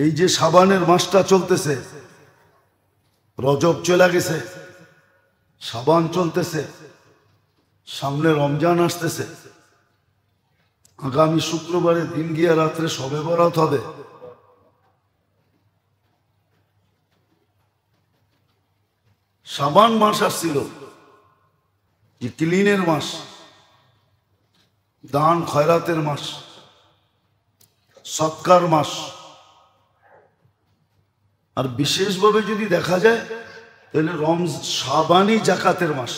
এই যে শাবানের মাসটা চলতেছে, রজব চলে গেছে, শাবান চলতেছে, সামনে রমজান আসতেছে, আগামী শুক্রবারে দিন গিয়া রাত্রে শবে বরাত হবে। শাবান মাস আসছিল, যে ক্লিনের মাস, দান খয়রাতের মাস, সৎকার মাস। আর বিশেষভাবে যদি দেখা যায় তাহলে শাবানই জাকাতের মাস,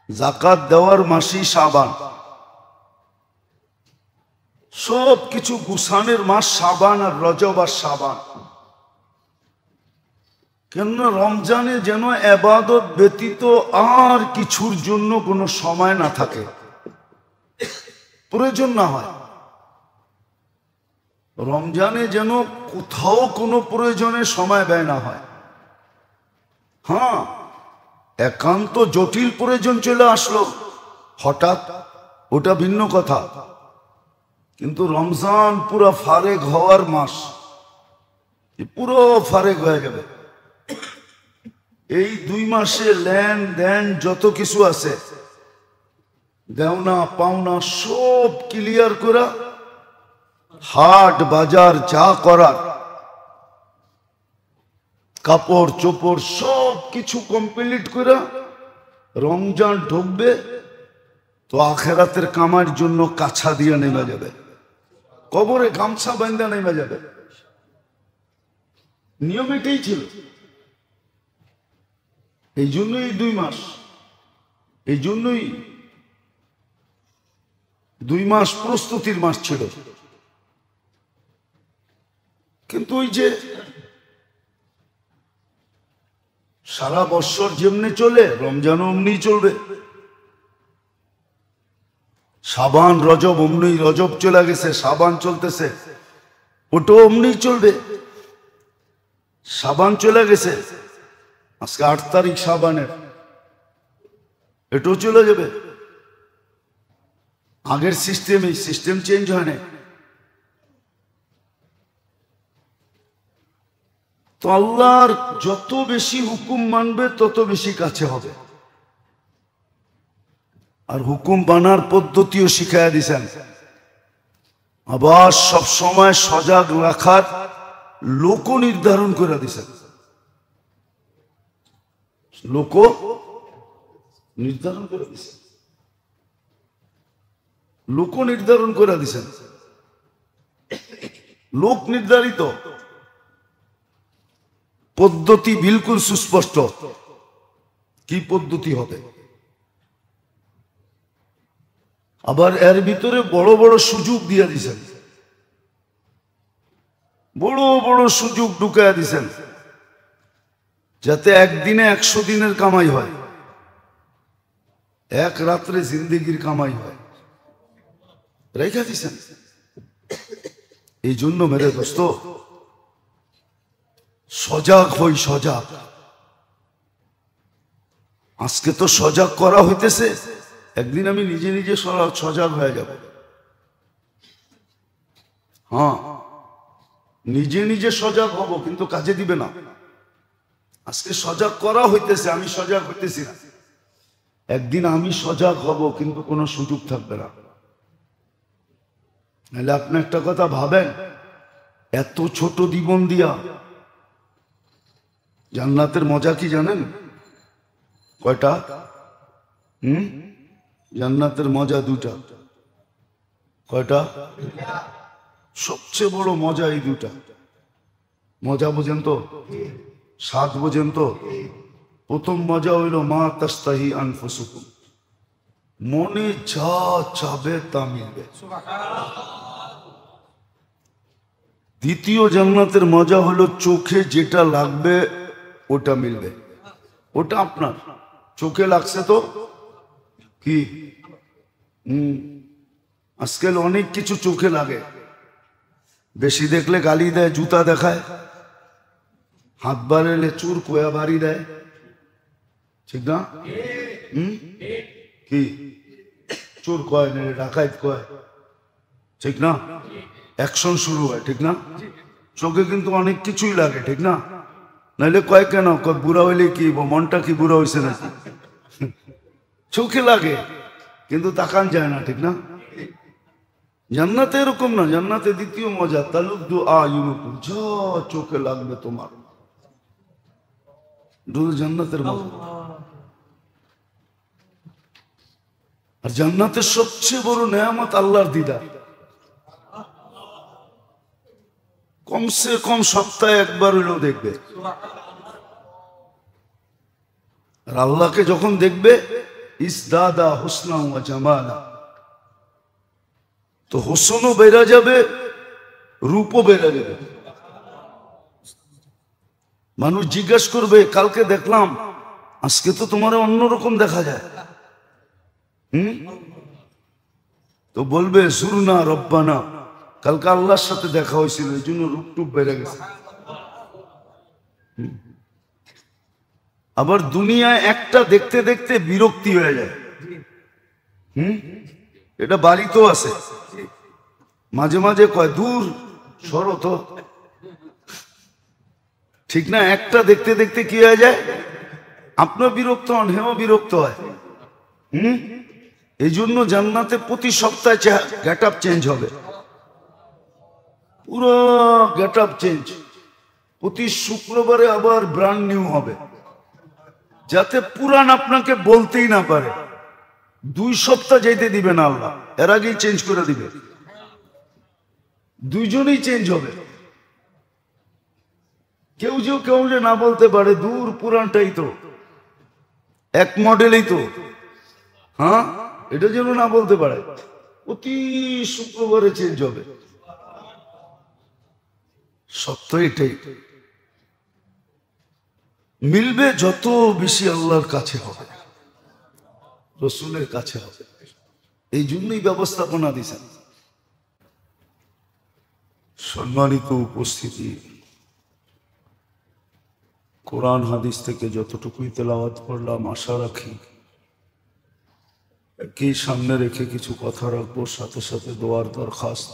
জাকাত দেওয়ার মাসই শাবান। সব কিছু গুছানের মাস শাবান আর রজব আর শাবান। কেননা রমজানে যেন ইবাদত ব্যতীত আর কিছুর জন্য কোনো সময় না থাকে, প্রয়োজন না হয়। রমজানে যেন কোথাও কোনো প্রয়োজনে সময় ব্যয় না হয়। হ্যাঁ, একান্ত জটিল প্রয়োজন চলে আসলো হঠাৎ, ওটা ভিন্ন কথা। কিন্তু রমজান পুরো ফারেক হওয়ার মাস, পুরো ফারেক হয়ে যাবে। এই 2 মাসে লেন দেন যত কিছু আছে, দেওনা পাওনা সব ক্লিয়ার করা, হাট বাজার যা করার, কাপড় চোপড় সব কিছু কমপ্লিট করা, রমজান ঢুকবে তো আখেরাতের কামার জন্য কাছা দিয়ে নেমে যাবে, কবরে গামছা বান্ধা নেমে যাবে। নিয়ম এটাই ছিল। এই জন্যই 2 মাস, এই জন্যই 2 মাস প্রস্তুতির মাস ছিল। কিন্তু ওই যে সারা বছর যেমনি চলে, রমজানও অমনি চলবে। শাবান রজব অমনি, রজব চলে গেছে, শাবান চলতেছে, ওটাও অমনি চলবে। শাবান চলে গেছে, আজকে 8 তারিখ শাবানের, এটাও চলে যাবে। আগের সিস্টেম, এই সিস্টেম চেঞ্জ হয় না। তো আল্লাহর যত বেশি হুকুম মানবে তত বেশি কাছে হবে। আর হুকুম মানার পদ্ধতিও শিখাইয়া দিছেন। আবার সব সময় সজাগ রাখার লোক নির্ধারণ করে দিছেন, লোক নির্ধারণ করে দিছেন, লোক নির্ধারণ করে দিছেন। লোক নির্ধারিত পদ্ধতি বিলকুল সুস্পষ্ট, কি পদ্ধতি হবে। আবার এর ভিতরে বড় বড় সুযোগ দিয়ে দিছেন, বড় বড় সুযোগ ঢুকাইয়া দিছেন, যাতে একদিনে 100 দিনের কামাই হয়, এক রাত্রে জিন্দেগির কামাই হয়, রেখা দিছেন। এই জন্য মেরে দোস্ত, সজাগ হই, সজাগ। আজকে তো সজাগ করা হইতেছে, একদিন আমি নিজে নিজে সজাগ হয়ে যাব। হ্যাঁ, নিজে নিজে সজাগ হব, কিন্তু কাজে দিবে না। আজকে সজাগ করা হইতেছে, আমি সজাগ হইতেছি না। একদিন আমি সজাগ হব, কিন্তু কোনো সুযোগ থাকবে না। নাহলে আপনি একটা কথা ভাবেন, এত ছোট জীবন দিয়া জান্নাতের মজা কি জানেন? কয়টা? জান্নাতের মজা 2টা। কয়টা? সবচেয়ে বড় মজা এই 2টা। মজা বোঝেন তো, স্বাদ বোঝেন তো। প্রথম মজা হইল মা তাস্তাহি আনফুসুকুম, মনে যা চাবে তা মিলবে। দ্বিতীয় জান্নাতের মজা হলো চোখে যেটা লাগবে ওটা মিলবে, ওটা আপনার। চোখে লাগছে তো কি, আজকাল অনেক কিছু চোখে লাগে। বেশি দেখলে গালি দেয়, জুতা দেখায়, হাত বাড়ালে চুর কোয়া বাড়ি দেয়, ঠিক না? কি চোর কয় না, ডাকাইত কয়, ঠিক না? অ্যাকশন শুরু হয়, ঠিক না? চোখে কিন্তু অনেক কিছুই লাগে, ঠিক না? নাইলে কয় কেন, কয় বুড়া হইলে কি মনটা কি বুড়া হয়েছে নাকি? চোখে লাগে কিন্তু তাকান যায় না, ঠিক না? জান্নাতে এরকম না, জান্নাতে দ্বিতীয় মজা, তালুদ্দু আয়ুনুকুম, যা চোখে লাগবে তোমার, জান্নাতের মজা। আর জান্নাতের সবচেয়ে বড় নেয়ামত আল্লাহর দিদার। কমসে কম সপ্তাহে একবার হইলেও দেখবে। আর আল্লাহকে যখন দেখবে, ইসদাদা হুসনা ওয়া জামালা, তো হোসনও বেড়ে যাবে, রূপও বেড়ে যাবে। মানুষ জিজ্ঞাসা করবে, কালকে দেখলাম, আজকে তো তোমার অন্যরকম দেখা যায়। তো বলবে সুরনা রব্বানা, কালকে আল্লাহর সাথে দেখা হয়েছিল, এই জন্য রূপ টুপ বেড়ে গেছে। আবার দুনিয়ায় একটা দেখতে দেখতে বিরক্তি হয়ে যায়। এটা বাড়িতেও আছে, মাঝে মাঝে কয় দূর সরো তো, ঠিক না? একটা দেখতে দেখতে কি হয়ে যায়, আপনার বিরক্ত হন, হেও বিরক্ত হয়। এই জন্য জান্নাতে প্রতি সপ্তাহে গেট আপ চেঞ্জ হবে, পুরো গেট আপ চেঞ্জ। প্রতি শুক্রবারে আবার ব্র্যান্ড নিউ হবে, যাতে পুরান আপনাকে বলতেই না পারে। 2 সপ্তাহ যেতে দিবে না আল্লাহ, এর আগেই চেঞ্জ করে দিবে। দুইজনেই চেঞ্জ হবে। কেউ যে না বলতে পারে, দূর পুরানটাই তো, এক মডেলই তো, হ্যাঁ, এটা যেন না বলতে পারে। প্রতি শুক্রবারে চেঞ্জ হবে। সত্য এটাই, মিলবে যত বেশি আল্লাহর কাছে হবে, রসুলের কাছে হবে। এই জন্যই ব্যবস্থাপনা দিয়েছেন। সম্মানিত উপস্থিতি, কোরআন হাদিস থেকে যতটুকুই তেলাওয়াত করলাম, আশা রাখি একই সামনে রেখে কিছু কথা রাখবো, সাথে সাথে দোয়ার দরখাস্ত।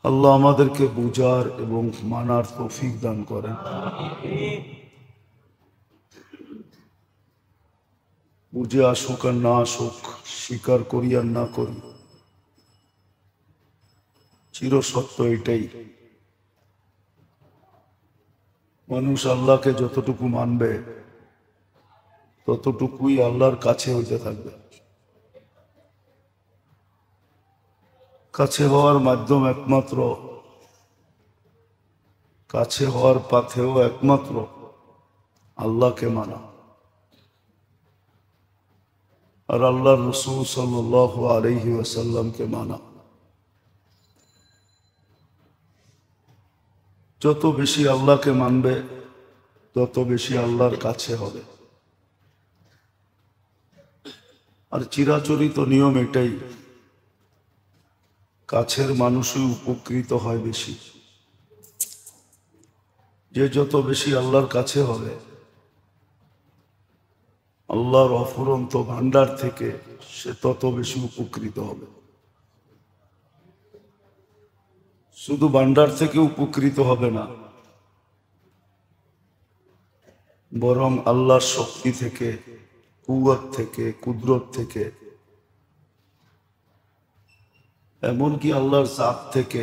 আল্লাহ আমাদেরকে বুঝার এবং মানার তৌফিক দান করেন। বুঝে আসুক আর না আসুক, স্বীকার করি আর না করি, চিরসত্য এটাই, মানুষ আল্লাহকে যতটুকু মানবে ততটুকুই আল্লাহর কাছে হইতে থাকবে। কাছে হওয়ার মাধ্যম একমাত্র, কাছে হওয়ার পাথেও একমাত্র আল্লাহকে মানা আর আল্লাহর রাসূল সাল্লাল্লাহু আলাইহি ওয়াসাল্লামকে মানা। যত বেশি আল্লাহকে মানবে তত বেশি আল্লাহর কাছে হবে। আর চিরাচরিত নিয়ম এটাই, কাছের মানুষই উপকৃত হয় বেশি। যে যত বেশি আল্লাহর কাছে হবে, আল্লাহর অফুরন্ত ভান্ডার থেকে সে তত বেশি উপকৃত হবে। শুধু ভান্ডার থেকে উপকৃত হবে না, বরং আল্লাহর শক্তি থেকে, কুওয়াত থেকে, কুদরত থেকে, এমনকি আল্লাহর জাত থেকে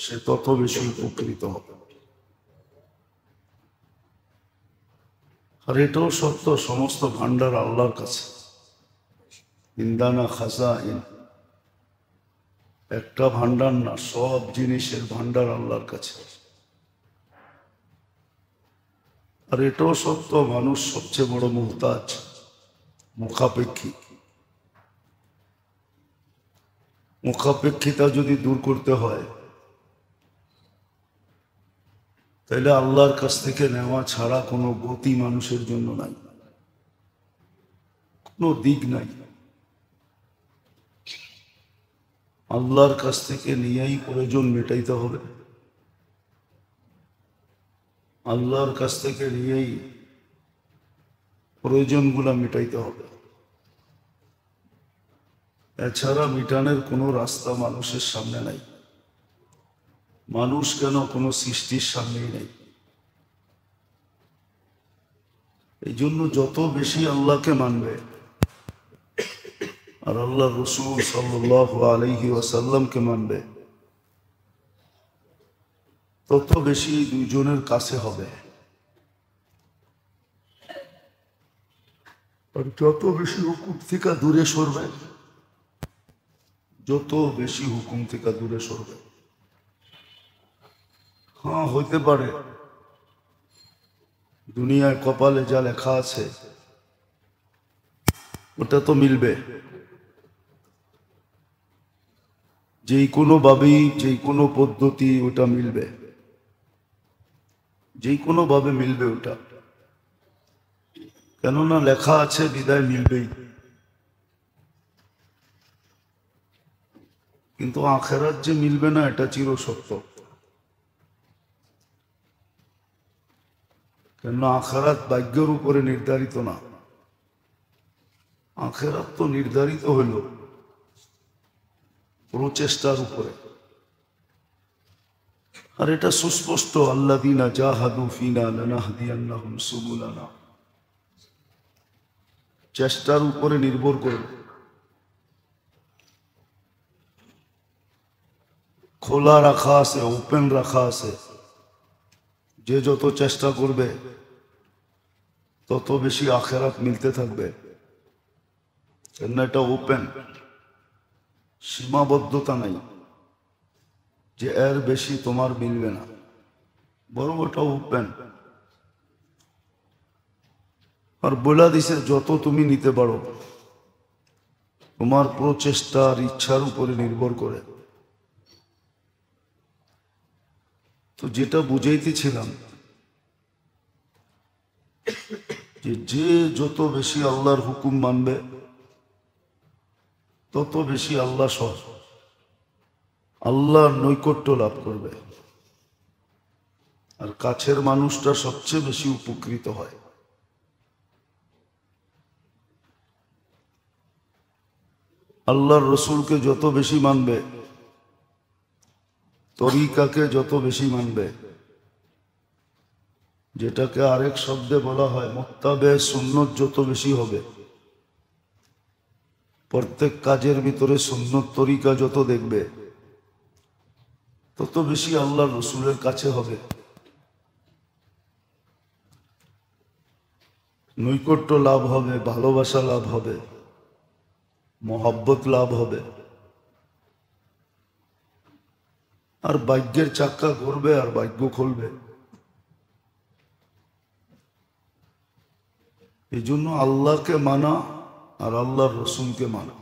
সে তত বেশি উপকৃত হবে। আর এটাও সত্য, সমস্ত ভান্ডার আল্লাহর কাছে। ইন্দানা খাজাইন, একটা ভান্ডার না, সব জিনিসের ভান্ডার আল্লাহর কাছে। আর এটাও সত্য, মানুষ সবচেয়ে বড় মুহতাজ, মুখাপেক্ষী। মুখাপেক্ষিতা যদি দূর করতে হয়, তাহলে আল্লাহর কাছ থেকে নেওয়া ছাড়া কোনো গতি মানুষের জন্য নাই, কোনো দিক নাই। আল্লাহর কাছ থেকে নিয়েই প্রয়োজন মেটাইতে হবে, আল্লাহর কাছ থেকে নিয়েই প্রয়োজনগুলা মেটাইতে হবে। এছাড়া মিটানের কোনো রাস্তা মানুষের সামনে নাই। মানুষ কেন কোনো সৃষ্টির সামনেই নেই। এই জন্য যত বেশি আল্লাহকে মানবে আর আল্লাহ রসুল সাল্লাল্লাহু আলাইহি ওয়াসাল্লামকে মানবে, তত বেশি এই দুইজনের কাছে হবে। আর যত বেশি হুকুম থেকে দূরে সরবে, যত বেশি হুকুম থেকে দূরে সরবে। হ্যাঁ, হইতে পারে দুনিয়ায় কপালে যা লেখা আছে ওটা তো মিলবে, যেই কোনো ভাবেই যেই কোনো পদ্ধতি ওটা মিলবে, যেই কোনো ভাবে মিলবে ওটা, কেননা লেখা আছে বিদায় মিলবেই। কিন্তু আখেরাত যে মিলবে না এটা চিরসত্য, কেননা আখেরাত ভাগ্যের উপরে নির্ধারিত না। আখেরাত তো নির্ধারিত হইল প্রচেষ্টার উপরে। আর এটা সুস্পষ্ট, আল্লাযীনা জাহাদু ফিনা লানাহদিয়ান্নাহুম সুবুলানা, চেষ্টার উপরে নির্ভর করে। খোলা রাখা আছে, ওপেন রাখা আছে, যে যত চেষ্টা করবে তত বেশি আখেরাত মিলতে থাকবে। কেননা এটা ওপেন, সীমাবদ্ধতা নাই যে এর বেশি তোমার মিলবে না, বরং ওটা ওপেন। আর বলে দিছে যত তুমি নিতে পারো, তোমার প্রচেষ্টার ইচ্ছার উপরে নির্ভর করে। তো যেটা বুঝাইতেছিলাম যে যত বেশি আল্লাহর হুকুম মানবে তত বেশি আল্লাহ সহ আল্লাহর নৈকট্য লাভ করবে। আর কাছের মানুষটা সবচেয়ে বেশি উপকৃত হয়। আল্লাহর রসুলকে যত বেশি মানবে, তরিকাকে যত বেশি মানবে, যেটাকে আরেক শব্দে বলা হয় মুত্তাবে সুন্নত যত বেশি হবে, প্রত্যেক কাজের ভিতরে সুন্নত তরিকা যত দেখবে, তত বেশি আল্লাহর রসুলের কাছে হবে, নৈকট্য লাভ হবে, ভালোবাসা লাভ হবে, মহব্বত লাভ হবে। আর ভাগ্যের চাক্কা ঘুরবে আর ভাগ্য খুলবে। এই জন্য আল্লাহকে মানা আর আল্লাহর রসুলকে মানা,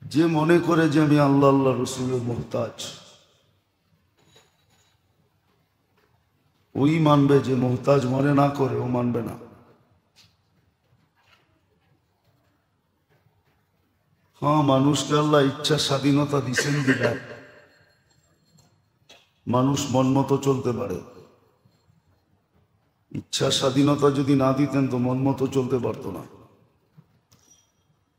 যে মনে করে যে আমি আল্লাহ আল্লাহ রসুলের মুহতাজ, ওই মানবে। যে মুহতাজ মনে না করে ও মানবে না। হ্যাঁ, মানুষকে আল্লাহ ইচ্ছা স্বাধীনতা দিচ্ছেন বিধায় মানুষ মন মতো চলতে পারে। ইচ্ছা স্বাধীনতা যদি না দিতেন তো মন মতো চলতে পারতো না।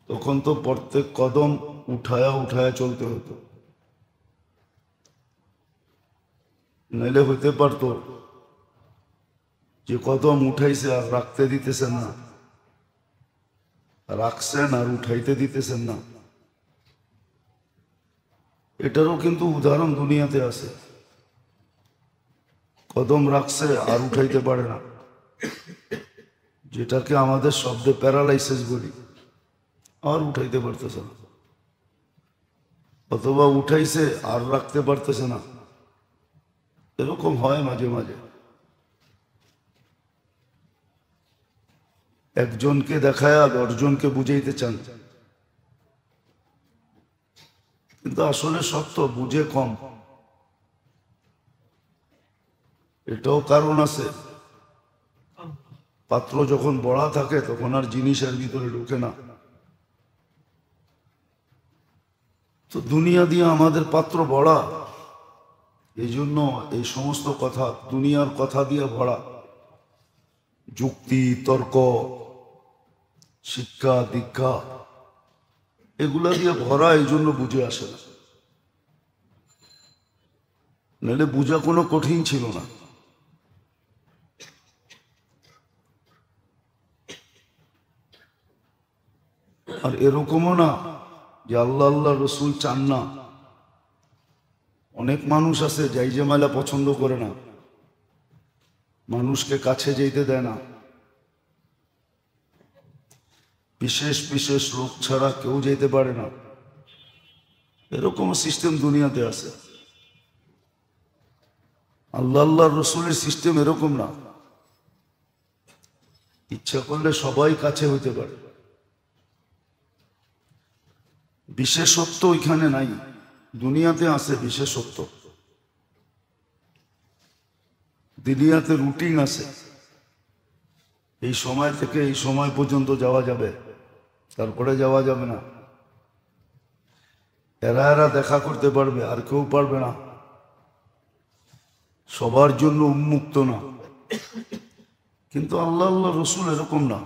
তখন তো প্রত্যেক কদম উঠায়া উঠায়া চলতে হতো, নাইলে হইতে পারতো যে কদম উঠাইছে আর রাখতে দিতেছেন না, রাখছেন আর উঠাইতে দিতেছেন না। এটারও কিন্তু উদাহরণ দুনিয়াতে আছে। কদম রাখছে আর উঠাইতে পারে না, যেটাকে আমাদের শব্দে প্যারালাইসিস বলি, আর উঠাইতে পারতেছে না। অথবা উঠাইছে আর রাখতে পারতেছে না। এরকম হয় মাঝে মাঝে। একজনকে দেখায় 10 জনকে বুঝাইতে চান, কিন্তু আসলে সত্য বুঝে কম। এটাও কারণ আছে, পাত্র যখন বড়া থাকে তখন আর জিনিসের ভিতরে ঢুকে না। তো দুনিয়া দিয়ে আমাদের পাত্র ভরা, এই জন্য এই সমস্ত কথা দুনিয়ার কথা দিয়ে ভরা। যুক্তি তর্ক, শিক্ষা দীক্ষা, এগুলা দিয়ে ভরা, এই জন্য বুঝে আসে না, নাহলে বোঝা কোনো কঠিন ছিল না। আর এরকমও না যে আল্লাহ আল্লাহ রসুল চান না। অনেক মানুষ আছে যাই যে মালা পছন্দ করে না, মানুষকে কাছে যেতে দেয় না, বিশেষ বিশেষ লোক ছাড়া কেউ যেতে পারে না, এরকম সিস্টেম দুনিয়াতে আছে। আল্লাহ আল্লাহ রসুলের সিস্টেম এরকম না, ইচ্ছা করলে সবাই কাছে হইতে পারে। বিশেষত্ব ওইখানে নাই, দুনিয়াতে আছে বিশেষত্ব, দুনিয়াতে রুটিন আছে, এই সময় থেকে এই সময় পর্যন্ত যাওয়া যাবে, তারপরে যাওয়া যাবে না। এরা এরা দেখা করতে পারবে, আর কেউ পারবে না, সবার জন্য উন্মুক্ত না। কিন্তু আল্লাহ আল্লাহ রসুল এরকম না,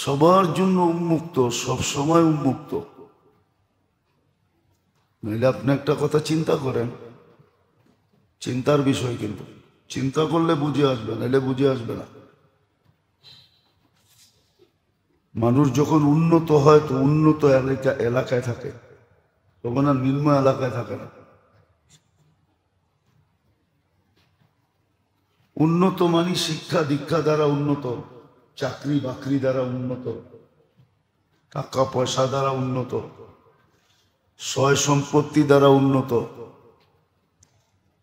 সবার জন্য উন্মুক্ত, সব সময় উন্মুক্ত। নইলে আপনি একটা কথা চিন্তা করেন, চিন্তার বিষয়, কিন্তু চিন্তা করলে বুঝে আসবে, নাহলে বুঝে আসবে না। মানুষ যখন উন্নত হয় তো উন্নত এলাকায় থাকে, তখন আর নিম্ন এলাকায় থাকে না। উন্নত মানে শিক্ষা দীক্ষা দ্বারা উন্নত, চাকরি বাকরি দ্বারা উন্নত, টাকা পয়সা দ্বারা উন্নত, সয় সম্পত্তি দ্বারা উন্নত,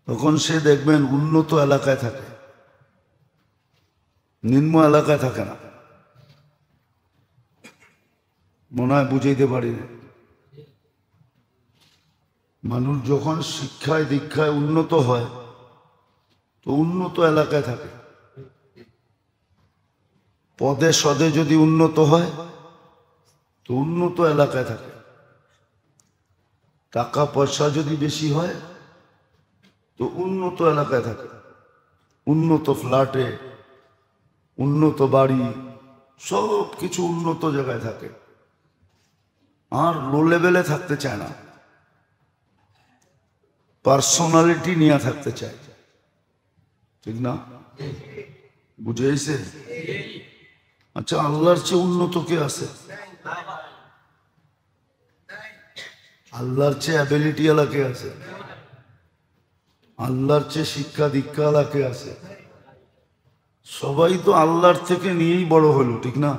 তখন সে দেখবেন উন্নত এলাকায় থাকে, নিম্ন এলাকায় থাকে না। মনে হয় বুঝাইতে পারি না। মানুষ যখন শিক্ষায় দীক্ষায় উন্নত হয় তো উন্নত এলাকায় থাকে, পদে সদে যদি উন্নত হয় তো উন্নত এলাকায় থাকে, টাকা পয়সা যদি বেশি হয় তো উন্নত এলাকায় থাকে, উন্নত ফ্ল্যাটে, উন্নত বাড়ি, সব কিছু উন্নত জায়গায় থাকে। আর লো লেভেলে থাকতে চায় না, পার্সোনালিটি নিয়ে থাকতে চায়, ঠিক না? বুঝেছে? আচ্ছা, আল্লাহর চেয়ে উন্নত কে আছে? আল্লাহর চেয়ে অ্যাবিলিটি ওয়ালা কে আছে? আল্লাহর চেয়ে শিক্ষা দীক্ষা ওয়ালা কে আছে? সবাই তো আল্লাহর থেকে নিয়েই বড় হলো, ঠিক না?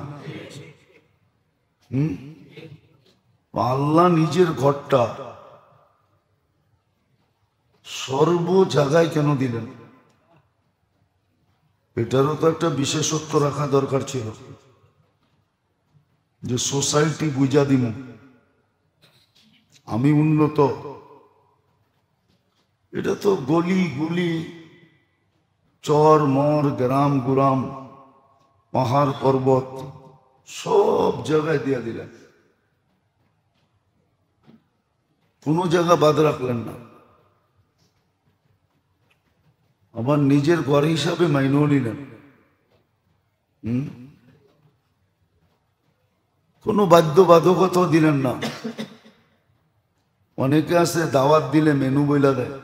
আল্লাহ নিজের ঘরটা সর্ব জায়গায় কেন দিলেন? এটারও তো একটা বিশেষত্ব রাখা দরকার ছিল, যে সোসাইটি বুঝা দিন আমি উন্নত। এটা তো গলি গুলি, চর মর, গ্রাম গুরাম, পাহাড় পর্বত, সব জায়গায় দিয়ে দিলেন, কোনো জায়গা বাদ রাখলেন না। আবার নিজের ঘর হিসাবে মাইনেও নিলেন। কোনো বাধ্যবাধকতা দিলেন না। অনেকে আছে দাওয়াত দিলে মেনু বইলা দেয়,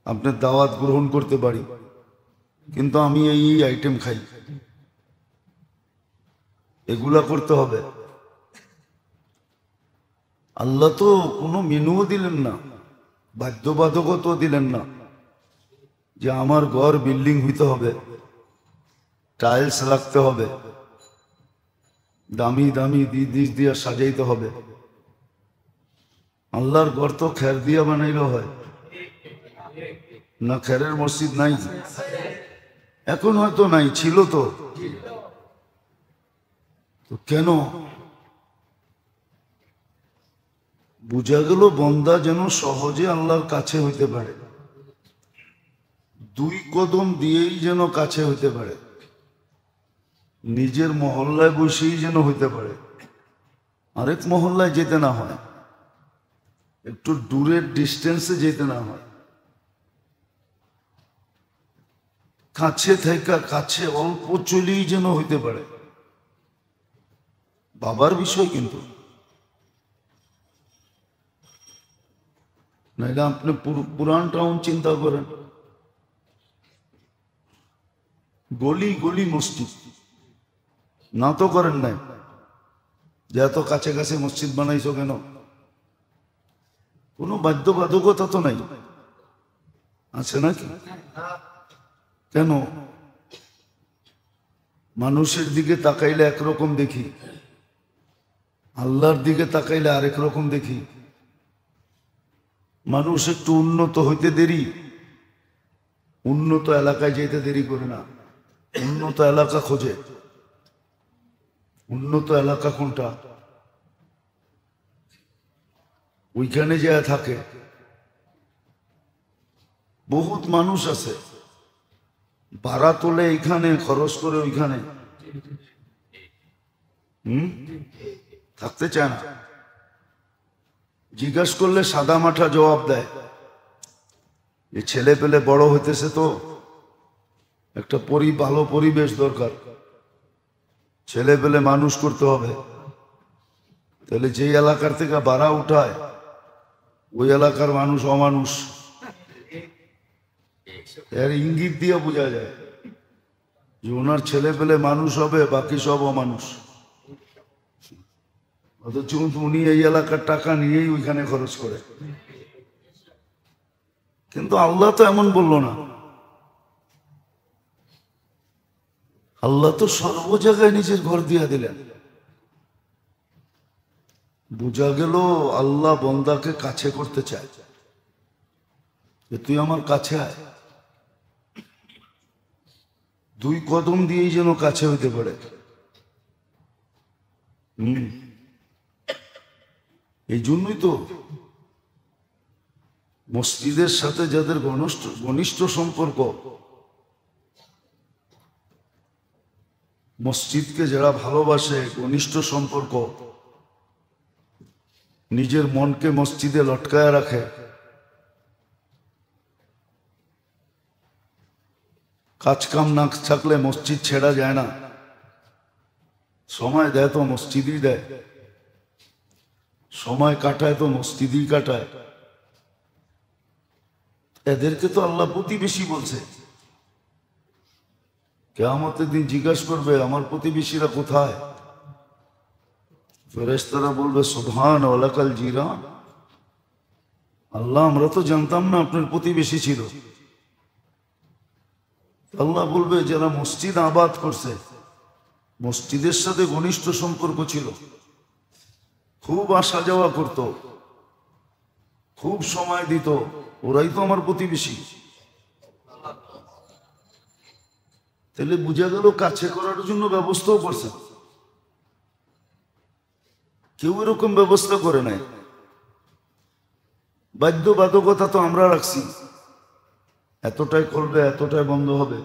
আপনার দাওয়াত গ্রহণ করতে পারি, কিন্তু আমি এই আইটেম খাই, এগুলা করতে হবে। আল্লাহ তো কোনো মেনুও দিলেন না, বাধ্যবাধকতা দিলেন না যে আমার ঘর বিল্ডিং হইতে হবে, টাইলস লাগতে হবে, দামি দামি দিস দিয়া সাজাইতে হবে। আল্লাহর ঘর তো খের দিয়া বানাইলেও হয় না? খেরের মসজিদ নাই? এখন হয়তো নাই, ছিল তো। কেন? বুঝা গেল বন্দা যেন সহজে আল্লাহর কাছে হইতে পারে, 2 কদম দিয়েই যেন কাছে হইতে পারে, নিজের মহল্লায় বসেই যেন হইতে পারে, আরেক মহল্লায় যেতে না হয়, একটু দূরের ডিস্টেন্সে যেতে না হয়, কাছে থেকে কাছে অল্প চলেই যেন হইতে পারে। বাবার বিষয়, কিন্তু নাইলে আপনি পুরান টাউন চিন্তা করেন, গলি গলি মসজিদ। না তো করেন নাই যে এত কাছে কাছে মসজিদ বানাইছো কেন? কোনো বাধ্যবাধকতা তো নাই, আছে নাকি? কেন? মানুষের দিকে তাকাইলে একরকম দেখি, আল্লাহর দিকে তাকাইলে আরেক রকম দেখি। মানুষ একটু উন্নত হইতে দেরি, উন্নত এলাকায় যেতে দেরি করে না, উন্নত এলাকা খোঁজে। উন্নত এলাকা কোনটা? ওইখানে যায় থাকে। বহুত মানুষ আছে ভাড়া তোলে এইখানে, খরচ করে ওইখানে, থাকতে চায় না। জিজ্ঞাসা করলে সাদা মাঠা জবাব দেয়, যে ছেলে পেলে বড় হইতেছে, তো একটা ভালো পরিবেশ দরকার, ছেলে পেলে মানুষ করতে হবে। তাহলে যেই এলাকার থেকে ভাড়া উঠায় ওই এলাকার মানুষ অমানুষ, এর ইঙ্গিত দিয়ে বোঝা যায় যে ওনার ছেলে পেলে মানুষ হবে, বাকি সব অমানুষ। অথচ উনি এই এলাকার টাকা নিয়েই ওইখানে খরচ করে। কিন্তু আল্লাহ তো এমন বললো না। আল্লাহ তো সর্ব জায়গায় নিজের ঘর দিয়া দিলেন। বোঝা গেল আল্লাহ বন্দাকে কাছে করতে চায়, যে তুই আমার কাছে আয়। 2 কদম দিয়েই যেন কাছে হইতে পারে। এই জন্যই তো মসজিদের সাথে যাদের ঘনিষ্ঠ সম্পর্ক, মসজিদকে যারা ভালোবাসে, ঘনিষ্ঠ সম্পর্ক, নিজের মনকে মসজিদে লটকায় রাখে, কাজ কাম না থাকলে মসজিদ ছেড়া যায় না। সময় দেয় তো মসজিদই দেয়, সময় কাটায় তো মসজিদই কাটায়। এদেরকে তো আল্লাহ প্রতিবেশী বলছে। কিয়ামতের দিন জিজ্ঞাসা করবে, আমার প্রতিবেশীরা কোথায়? ফেরেশতারা বলবে, সুবহান ওয়ালাকাল জিরান। আল্লাহ, আমরা তো জানতাম না আপনার প্রতিবেশী ছিল। আল্লাহ বলবে, যারা মসজিদ আবাদ করছে, মসজিদের সাথে ঘনিষ্ঠ সম্পর্ক ছিল, খুব আসা যাওয়া করত, খুব সময় দিত, ওরাই তো আমার প্রতিবেশী। তাহলে বুঝা গেল কাছে করার জন্য ব্যবস্থাও করছে। কেউ এরকম ব্যবস্থা করে নাই। বাধ্যবাধকতা তো আমরা রাখছি, এতটাই করবে, এতটাই বন্ধ হবে।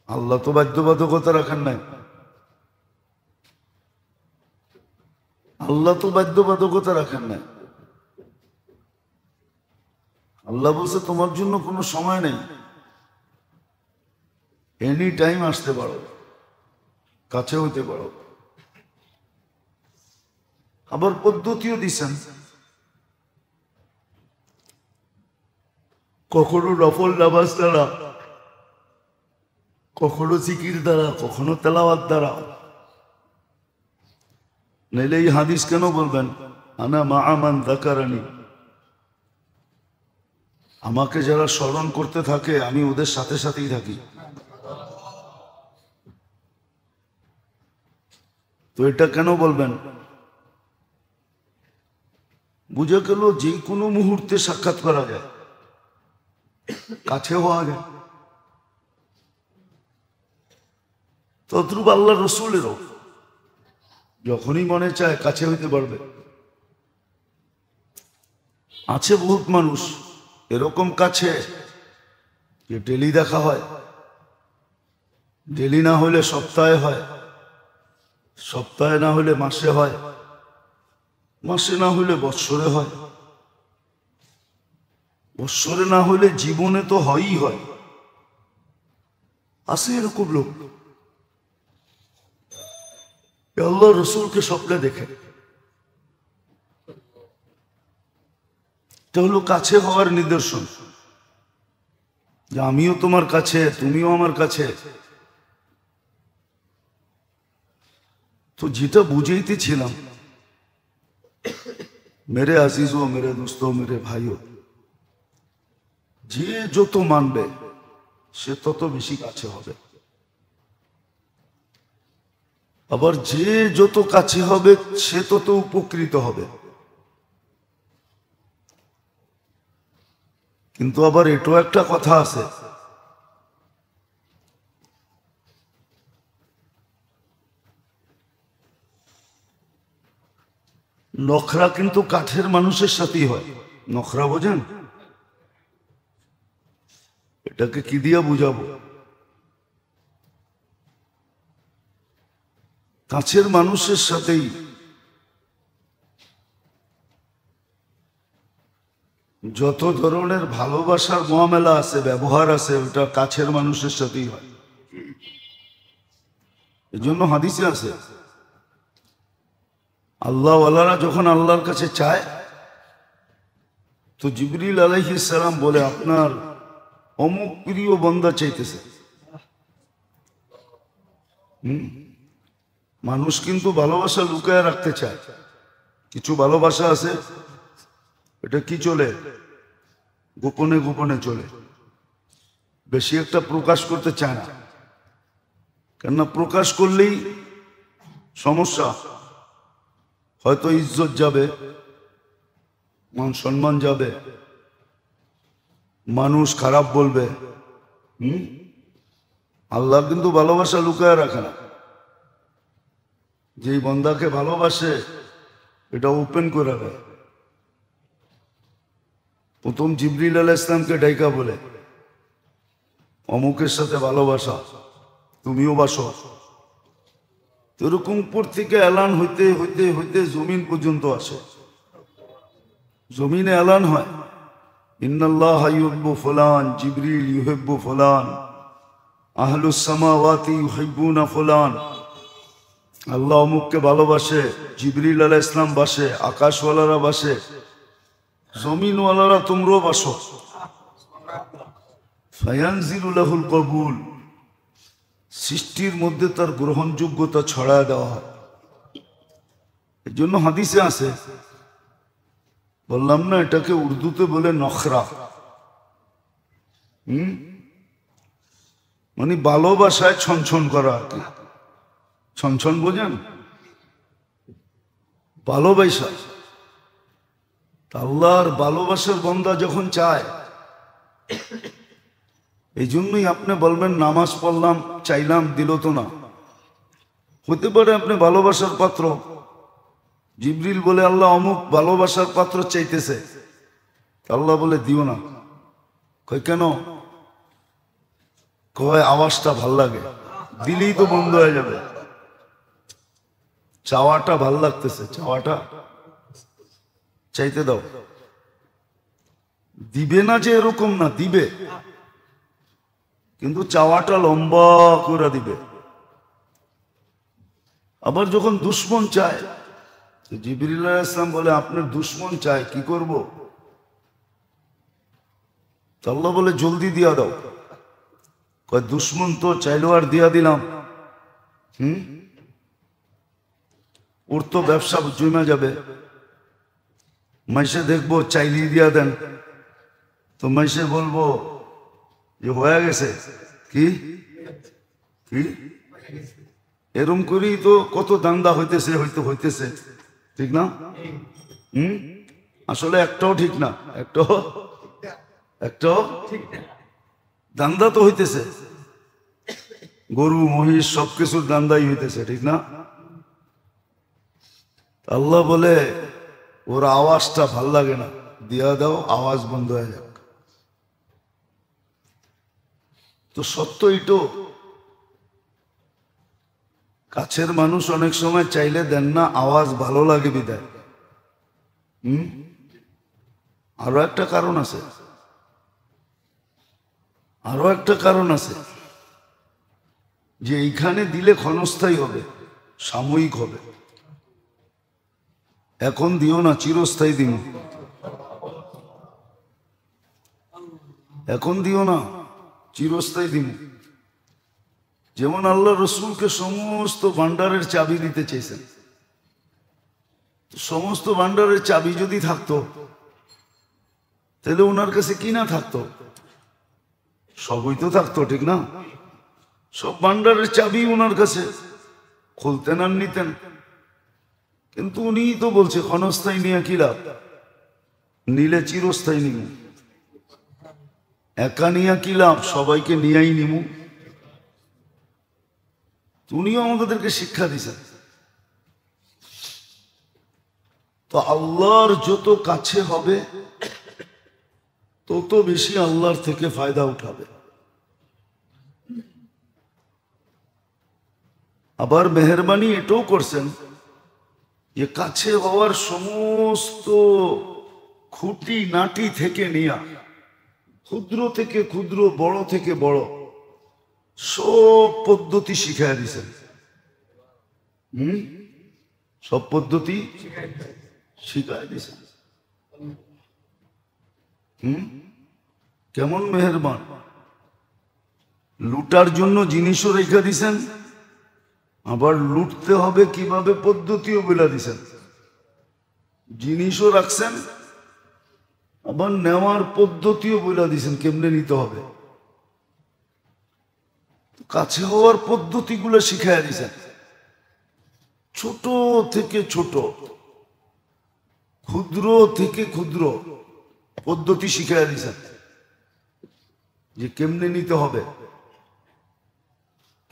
আল্লাহ তো বাধ্যবাধকতা রাখেন নাই। আল্লাহ তো বাধ্যবাধকতা রাখেন নাই। আল্লাহ বলছে, তোমার জন্য কোনো সময় নেই, এনি টাইম আসতে পারো, কাছে হইতে পারো। আবার পদ্ধতিও দিছেন, কখনো নফল নামাজ দ্বারা, কখনো জিকির দ্বারা, কখনো তেলাওয়াত দ্বারা। নাইলে এই হাদিস কেন বলবেন, আনা মা'a মান যাকারানি, আমাকে যারা স্মরণ করতে থাকে আমি ওদের সাথে সাথেই থাকি। তো এটা কেন বলবেন? বুঝে গেল যে কোনো মুহূর্তে সাক্ষাৎ করা যায়, কাছে হওয়া যায়। তদ্রূপ আল্লাহ রসুলেরও যখনই মনে চায় কাছে হইতে পারবে। আছে বহুত মানুষ এরকম কাছে যে ডেলি দেখা হয়, ডেলি না হলে সপ্তাহে হয়, সপ্তাহে না হলে মাসে হয়, মাসে না হলে বৎসরে হয়, বৎসরে না হলে জীবনে তো হয়ই হয়। আছে এরকম লোক। আল্লাহ রসুলকে স্বপ্নে দেখে। এটা হলো কাছে হওয়ার নিদর্শন, যে আমিও তোমার কাছে, তুমিও আমার কাছে। তো যেটা বুঝাইতেছিলাম, মেরে আজিজো, মেরে দোস্তো, মেরে ভাইও, যে যত মানবে সে তত বেশি কাছে হবে, আবার যে যত কাছে হবে সে তত উপকৃত হবে। কিন্তু আবার এটাও একটা কথা আছে, নখরা কিন্তু কাঠের মানুষের সাথেই হয়। নখরা বোঝেন? এটাকে কি দিয়া বুঝাবো? কাছের মানুষের সাথেই যত ধরনের ভালোবাসার মুআমেলা আছে, ব্যবহার আছে, ওটা কাছের মানুষের সাথেই হয়। এই জন্য হাদিসে আছে, আল্লাহওয়ালারা যখন আল্লাহর কাছে চায় তো জিবরিল আলাইহিস সালাম বলে, আপনার অমুক প্রিয় বান্দা চাইতেছে। মানুষ কিন্তু ভালোবাসা লুকায় রাখতে চায়। কিছু ভালোবাসা আছে, এটা কি চলে, গোপনে গোপনে চলে, বেশি একটা প্রকাশ করতে চায় না। কেননা প্রকাশ করলেই সমস্যা, হয়তো ইজ্জত যাবে, মান সম্মান যাবে, মানুষ খারাপ বলবে। আল্লাহ কিন্তু ভালোবাসা লুকায় রাখে না। যেই বান্দাকে ভালোবাসে এটা ওপেন করে দেয়। প্রথম জিবরিল আলাইহিস সালামকে ডাইকা বলে, অমুকের সাথে ভালোবাসা, তুমিও বাসো। এরকম উপর থেকে এলান হইতে হইতে হইতে জমিন পর্যন্ত আসে। জমিনে এলান হয়, ইন্নাল্লাহ ইউহিব্বু ফুলান, জিবরিল ইউহিব্বু ফুলান, আহলুস সামাওয়াতি ইউহিব্বুনা ফুলান। আল্লাহ অমুককে ভালোবাসে, জিবরিল আলাইহিস সালাম বাসে, আকাশওয়ালারা বাসে, জমিনওয়ালারা তোমরাও বাসো। ফায়ানজিলু লাহুল কবুল, সৃষ্টির মধ্যে তার গ্রহণযোগ্যতা ছড়ায় দেওয়া হয়। এর জন্য হাদিসে আছে, বললাম না, এটাকে উর্দুতে বলে নখরা। মানে ভালোবাসায় ছনছন করা আর কি। ছনছন বোঝেন? ভালোবাসা। আল্লাহর ভালোবাসার বান্দা যখন চায়, এই জন্যই আপনি বলবেন নামাজ পড়লাম, চাইলাম, দিল তো না। হতে পারে আপনি ভালোবাসার পাত্র, জিবরিল বলে আল্লাহ অমুক ভালোবাসার পাত্র চাইতেছে, আল্লাহ বলে দিও না। কই কেন? কয় আওয়াজটা ভাল লাগে, দিলেই তো বন্ধ হয়ে যাবে। চাওয়াটা ভাল লাগতেছে, চাওয়াটা চাইতে দাও। দিবে না যে এরকম না, দিবে, কিন্তু চাওয়াটা লম্বা করে দিবে। আবার যখন দুশ্মন চায়, জিবরিল আলাইহিস সালাম বলে আপনার দুশ্মন চায়, কি করব? আল্লাহ বলে জলদি দিয়া দাও। কয় দুশ্মন তো চাইলো আর দিয়া দিলাম, ওর তো ব্যবসা জমে যাবে। মাইসে দেখবো চাইলি দিয়া দেন, তো মাইসে বলবো যে হয়ে গেছে। কি কি এরম করেই তো কত দান্দা হইতেছে, হইতেছে, ঠিক না? আসলে একটাও ঠিক না, একটাও দান্দা তো হইতেছে, গরু মহিষ সবকিছুর দান্দাই হইতেছে, ঠিক না? আল্লাহ বলে ওর আওয়াজটা ভাল লাগে না, দিয়া দাও, আওয়াজ বন্ধ হয়ে যাক। তো সত্য এটো, কাছের মানুষ অনেক সময় চাইলে দেন না, আওয়াজ ভালো লাগে বিদায়। আরো একটা কারণ আছে, যে এইখানে দিলে ক্ষণস্থায়ী হবে, সাময়িক হবে। এখন দিও না, চিরস্থায়ী দিন। এখন দিও না, চিরস্থায়ী দিন। যেমন আল্লাহ রসুলকে সমস্ত ভান্ডারের চাবি দিতে চেয়েছেন, সমস্ত ভান্ডারের চাবি যদি থাকতো তাহলে ওনার কাছে কি না থাকতো? সবই তো থাকতো, ঠিক না? সব ভান্ডারের চাবি ওনার কাছে, খুলতেন আর নিতেন। কিন্তু উনিই তো বলছে ক্ষণস্থায়ী নিয়ে কি লাভ, নিলে চিরস্থায়ী নিমু। একা নিয়ে কি লাভ, সবাইকে নিয়েই নিমু। উনিও আমাদেরকে শিক্ষা দিয়েছেন। তো আল্লাহর যত কাছে হবে তত বেশি আল্লাহর থেকে ফায়দা উঠাবে। আবার মেহেরবানি এটাও করছেন যে কাছে হওয়ার সমস্ত খুঁটি নাটি থেকে নিয়া, ক্ষুদ্র থেকে ক্ষুদ্র, বড় থেকে বড়, সব পদ্ধতি শিখাই দিয়েছেন। সব পদ্ধতি শিখাই দিয়েছেন। কেমন মেহেরবান! লুটার জন্য জিনিসও রেখে দিছেন, আবার লুটতে হবে কিভাবে পদ্ধতিও বলে দিছেন। জিনিসও রাখছেন, আবার নেওয়ার পদ্ধতিও বলে দিছেন কেমনে নিতে হবে। কাছে হওয়ার পদ্ধতিগুলো শিখাই দিছেন, ছোট থেকে ছোট, ক্ষুদ্র থেকে ক্ষুদ্র পদ্ধতি শিখাই দিছেন যে কেমনে নিতে হবে,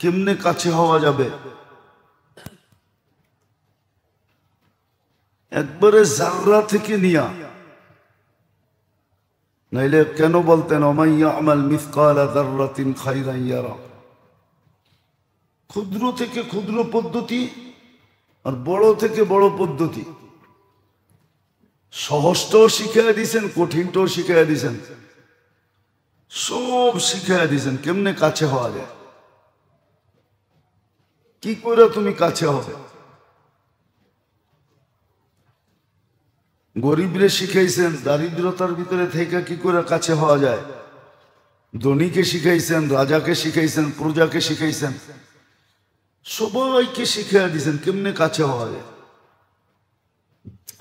কেমনে কাছে হওয়া যাবে। একবারে জাররা থেকে নিয়া, নাইলে কেন বলতেন ওমাইয়া আমাল মিসকালা যাররাতিন খাইরান ইয়ারা। ক্ষুদ্র থেকে ক্ষুদ্র পদ্ধতি আর বড় থেকে বড় পদ্ধতি, সহজটাও শিখাই দিয়েছেন, কঠিনটাও শিখাই দিয়েছেন, সব শিখাই দিয়েছেন কেমনে কাছে হওয়া যায়, কি করে তুমি কাছে হবে। গরিবরে শিখাইছেন দারিদ্রতার ভিতরে থেকে কি করে কাছে হওয়া যায়, ধনীকে শিখাইছেন, রাজাকে শিখাইছেন, প্রজাকে শিখাইছেন, সবাইকে শিখাই দিয়েছেন কেমনে কাছে হওয়া যায়।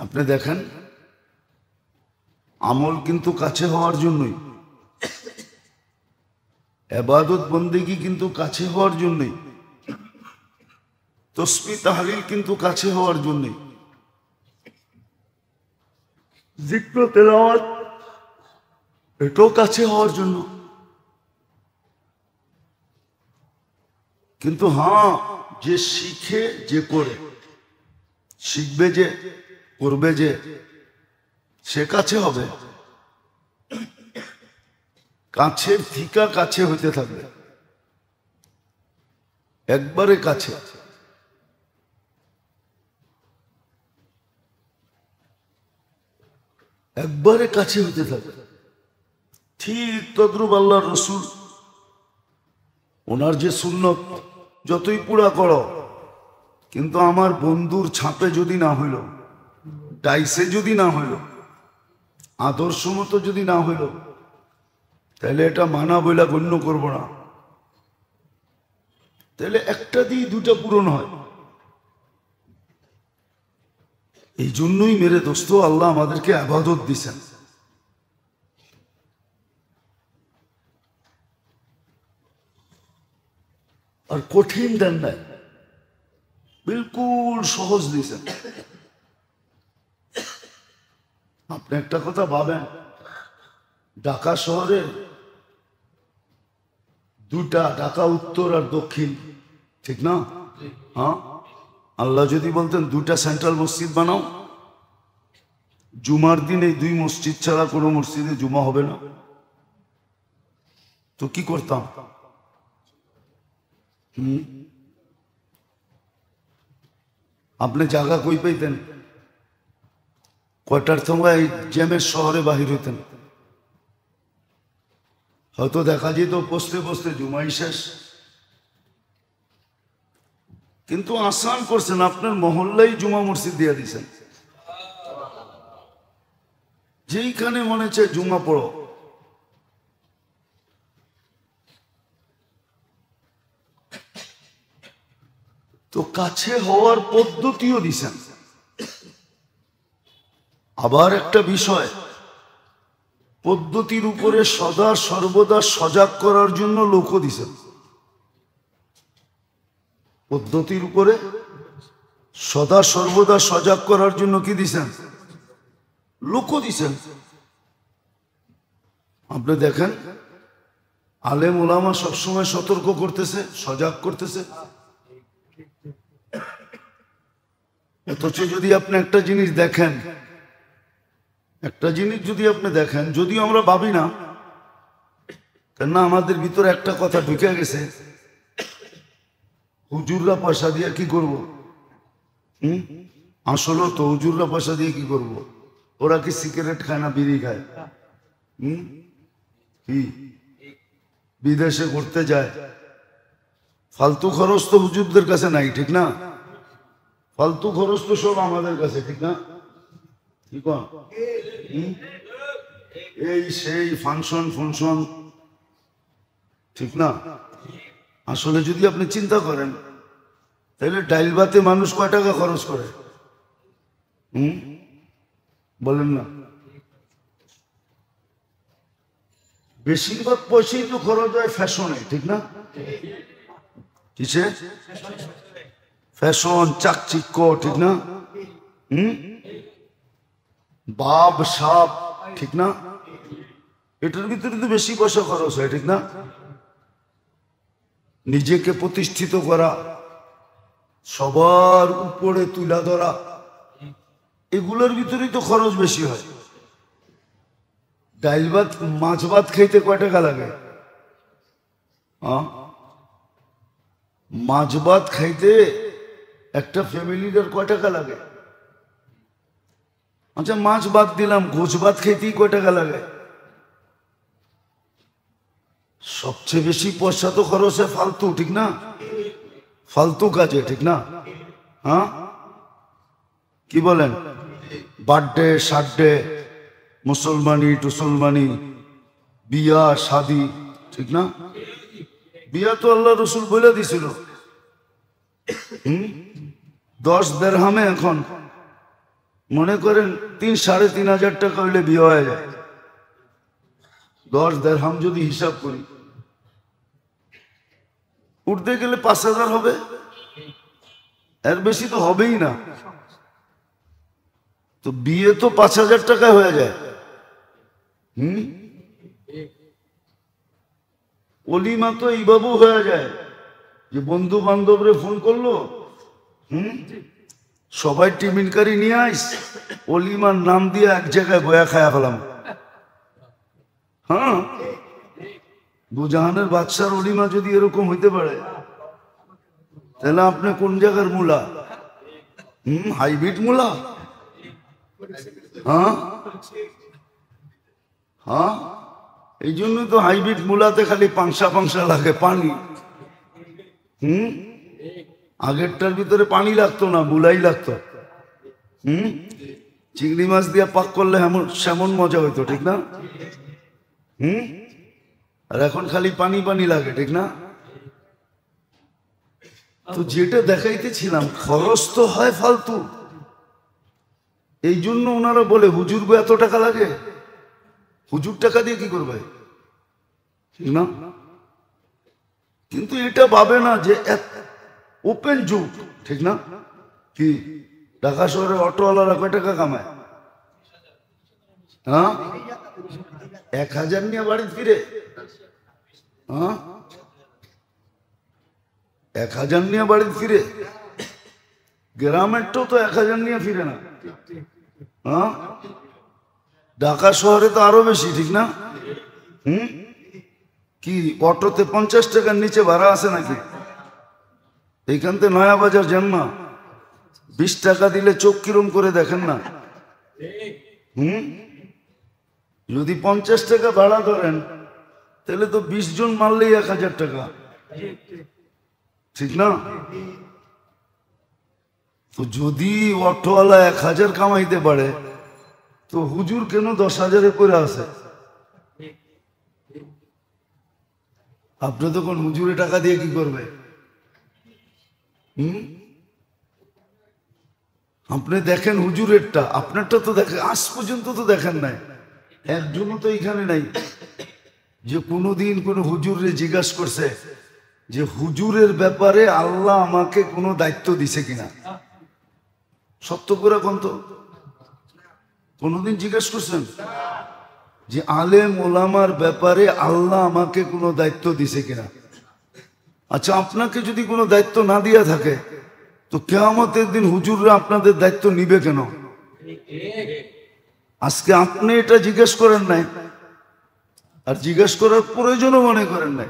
আপনি দেখেন, আমল কিন্তু কাছে হওয়ার জন্যই, ইবাদত বন্দেগী কিন্তু কাছে হওয়ার জন্যই, তাসবিহ তাহলিল কিন্তু কাছে হওয়ার জন্যই, জিক্র তেলাওয়াত এটাও কাছে হওয়ার জন্য। কিন্তু হ্যাঁ, যে শিখে, যে করে, শিখবে যে, করবে যে, সে কাছে হবে। কাছের থিকা কাছে হইতে থাকবে, একবারে কাছে। একবারে কাছে হইতে থাকবে। ঠিক তদ্রুপ আল্লাহর রসুল, ওনার যে সুন্নত, যতই পুরা করো, কিন্তু আমার বন্ধুর ছাপে যদি না হইল, ডাইসে যদি না হইল, আদর্শ মতো যদি না হইল, তাহলে এটা মানা বইলা গণ্য করব না। তাহলে একটা দিয়ে দুটা পূরণ হয়। এই জন্যই মেরে দোস্ত আল্লাহ আমাদেরকে ইবাদত দিছেন। আর কঠিন দেন নাই, বিলকুল সহজ দিছেন। আপনি একটা কথা ভাবেন, ঢাকা শহরে দুটা, ঢাকা উত্তর আর দক্ষিণ, ঠিক না? হ্যাঁ, আল্লাহ যদি বলতেন দুটা সেন্ট্রাল মসজিদ বানাও, জুমার দিন এই দুই মসজিদ ছাড়া কোনো মসজিদে জুমা হবে না, তো কি করতাম? আপনি জায়গা কই পাইতেন? কয়টার সময় জ্যামের শহরে বাহির হইতেন? হয়তো দেখা যেত বসতে বসতে জুমাই শেষ। কিন্তু আসান করছেন, আপনার মহল্লাই জুমা মসজিদ দিয়ে দিয়েছেন। যেইখানে মনে চায় জুমা পড়ো। তো কাছে হওয়ার পদ্ধতিও দিছেন। আবার একটা বিষয়, পদ্ধতির উপরে সদা সর্বদা সজাগ করার জন্য লোকও দিছেন। পদ্ধতির উপরে সদা সর্বদা সজাগ করার জন্য কি দিছেন? লোকও দিছেন। আপনি দেখেন, আলেম ওলামা সবসময় সতর্ক করতেছে, সজাগ করতেছে। অথচ যদি আপনি একটা জিনিস দেখেন, যদিও আমরা ভাবি না, কেননা আমাদের ভিতরে একটা কথা ঢুকে গেছে, হুজুররা পয়সা দিয়ে কি করব? আসলে তো হুজুররা পয়সা দিয়ে কি করব? ওরা কি সিগারেট খায় না বিড়ি খায়? কি বিদেশে ঘুরতে যায়, ফালতু খরচ তো হুজুরদের কাছে নাই, ঠিক না? ফালতু খরচ তো সব আমাদের কাছে, ঠিক না? ঠিক, এই সেই ফাংশন, ঠিক না? আসলে যদি আপনি চিন্তা করেন, তাহলে ডাইল ভাতে মানুষ কয় টাকা খরচ করে? বলেন না? বেশিরভাগ পয়সাই তো খরচ হয় ফ্যাশনে, ঠিক না? কিসে? ফ্যাশন, চাকচিক্য, ঠিক না? বাপ সাপ, ঠিক না? এটার ভিতরে তো বেশি পয়সা খরচ হয়, ঠিক না? নিজেকে প্রতিষ্ঠিত করা, সবার উপরে তুলা ধরা, এগুলোর ভিতরেই তো খরচ বেশি হয়। ডাইল ভাত মাছ ভাত খাইতে কয় টাকা লাগে? মাছ ভাত খাইতে একটা ফ্যামিলির কয় টাকা লাগে? আচ্ছা, মাছ ভাত দিলাম, গোছ ভাত খাইতেই কয় টাকা লাগে? সবচেয়ে বেশি পয়সা তো খরচ হয় ফালতু, ঠিক না? ফালতু কাজে, ঠিক না? কি বলেন? বার্থডে, সার্থডে, মুসলমানি টুসলমানি, বিয়া শাদি, ঠিক না? বিয়া তো আল্লাহ রসুল বলে দিছিল 10 দিরহামে, এখন মনে করেন 3-3.5 টাকা হইলে বিয়ে হয়ে যায়। 10 দিরহাম যদি হিসাব করি, উঠতে গেলে 5,000 হবে, এর বেশি তো হবেই না। তো বিয়ে তো 5,000 টাকায় হয়ে যায়। অলিমা তো এইভাবেও হয়ে যায় যে বন্ধু বান্ধবরে ফোন করলো, সবাই টিফিন কারি নিয়ে আইস, অলিমার নাম দিয়ে এক জায়গায় বয়া খায়া ফেলাম। দুজাহানের বাদশার অলিমা যদি এরকম হইতে পারে, তাহলে আপনি কোন জায়গার মূলা? হাইব্রিড মূলা? এই জন্য তো হাইব্রিড মূলাতে খালি পাংশা লাগে, পানি। আগেরটার ভিতরে পানি লাগতো না, মূলাই লাগতো। চিংড়ি মাছ দিয়ে পাক করলে সেমন মজা হইতো, ঠিক না? আর এখন খালি পানি লাগে, ঠিক না? তো যেটা দেখাইতেছিলাম, খরচ তো হয় ফালতু। এই জন্য ওনারা বলে হুজুর গো এত টাকা লাগে, হুজুর টাকা দিয়ে কি করবে, ঠিক না? কিন্তু এটা ভাবে না যে ওপেন যুগ, ঠিক না? কি ঢাকা শহরে অটোওয়ালারা কয় টাকা কামায়? 1,000 নিয়ে বাড়ি ফিরে? 1,000 নিয়ে বাড়ি ফিরে? গ্রামের তো 1,000 নিয়ে ফিরে না। ঢাকা শহরে তো আরো বেশি, ঠিক না? কি অটোতে 50 টাকার নিচে ভাড়া আছে নাকি? এইখান থেকে নয়া বাজার যান না, 20 টাকা দিলে চোখ কিরম করে দেখেন না? যদি 50 টাকা ভাড়া ধরেন, তাহলে তো 20 জন মারলেই 1,000 টাকা, ঠিক না? তো যদি অটোওয়ালা 1000 কামাইতে পারে তো হুজুর কেন 10,000 করে আছে? আপনি তখন হুজুরে টাকা দিয়ে কি করবে? আপনি দেখেন হুজুরেরটা, আপনারটা তো দেখেন, আজ পর্যন্ত তো দেখেন নাই, একজনও তো এখানে নাই যে কোনোদিন কোনো হুজুরে জিজ্ঞাসা করছে যে হুজুরের ব্যাপারে আল্লাহ আমাকে কোনো দায়িত্ব দিছে কিনা। সত্য করে কোন তো কোনোদিন জিজ্ঞাসা করছেন যে আলেম ওলামার ব্যাপারে আল্লাহ আমাকে কোনো দায়িত্ব দিছে কিনা? আচ্ছা, আপনাকে যদি কোনো দায়িত্ব না দিয়া থাকে তো কিয়ামতের দিন হুজুররা আপনাদের দায়িত্ব নিবে কেন? আজকে আপনি এটা জিজ্ঞেস করেন নাই, আর জিজ্ঞেস করার প্রয়োজনও মনে করেন নাই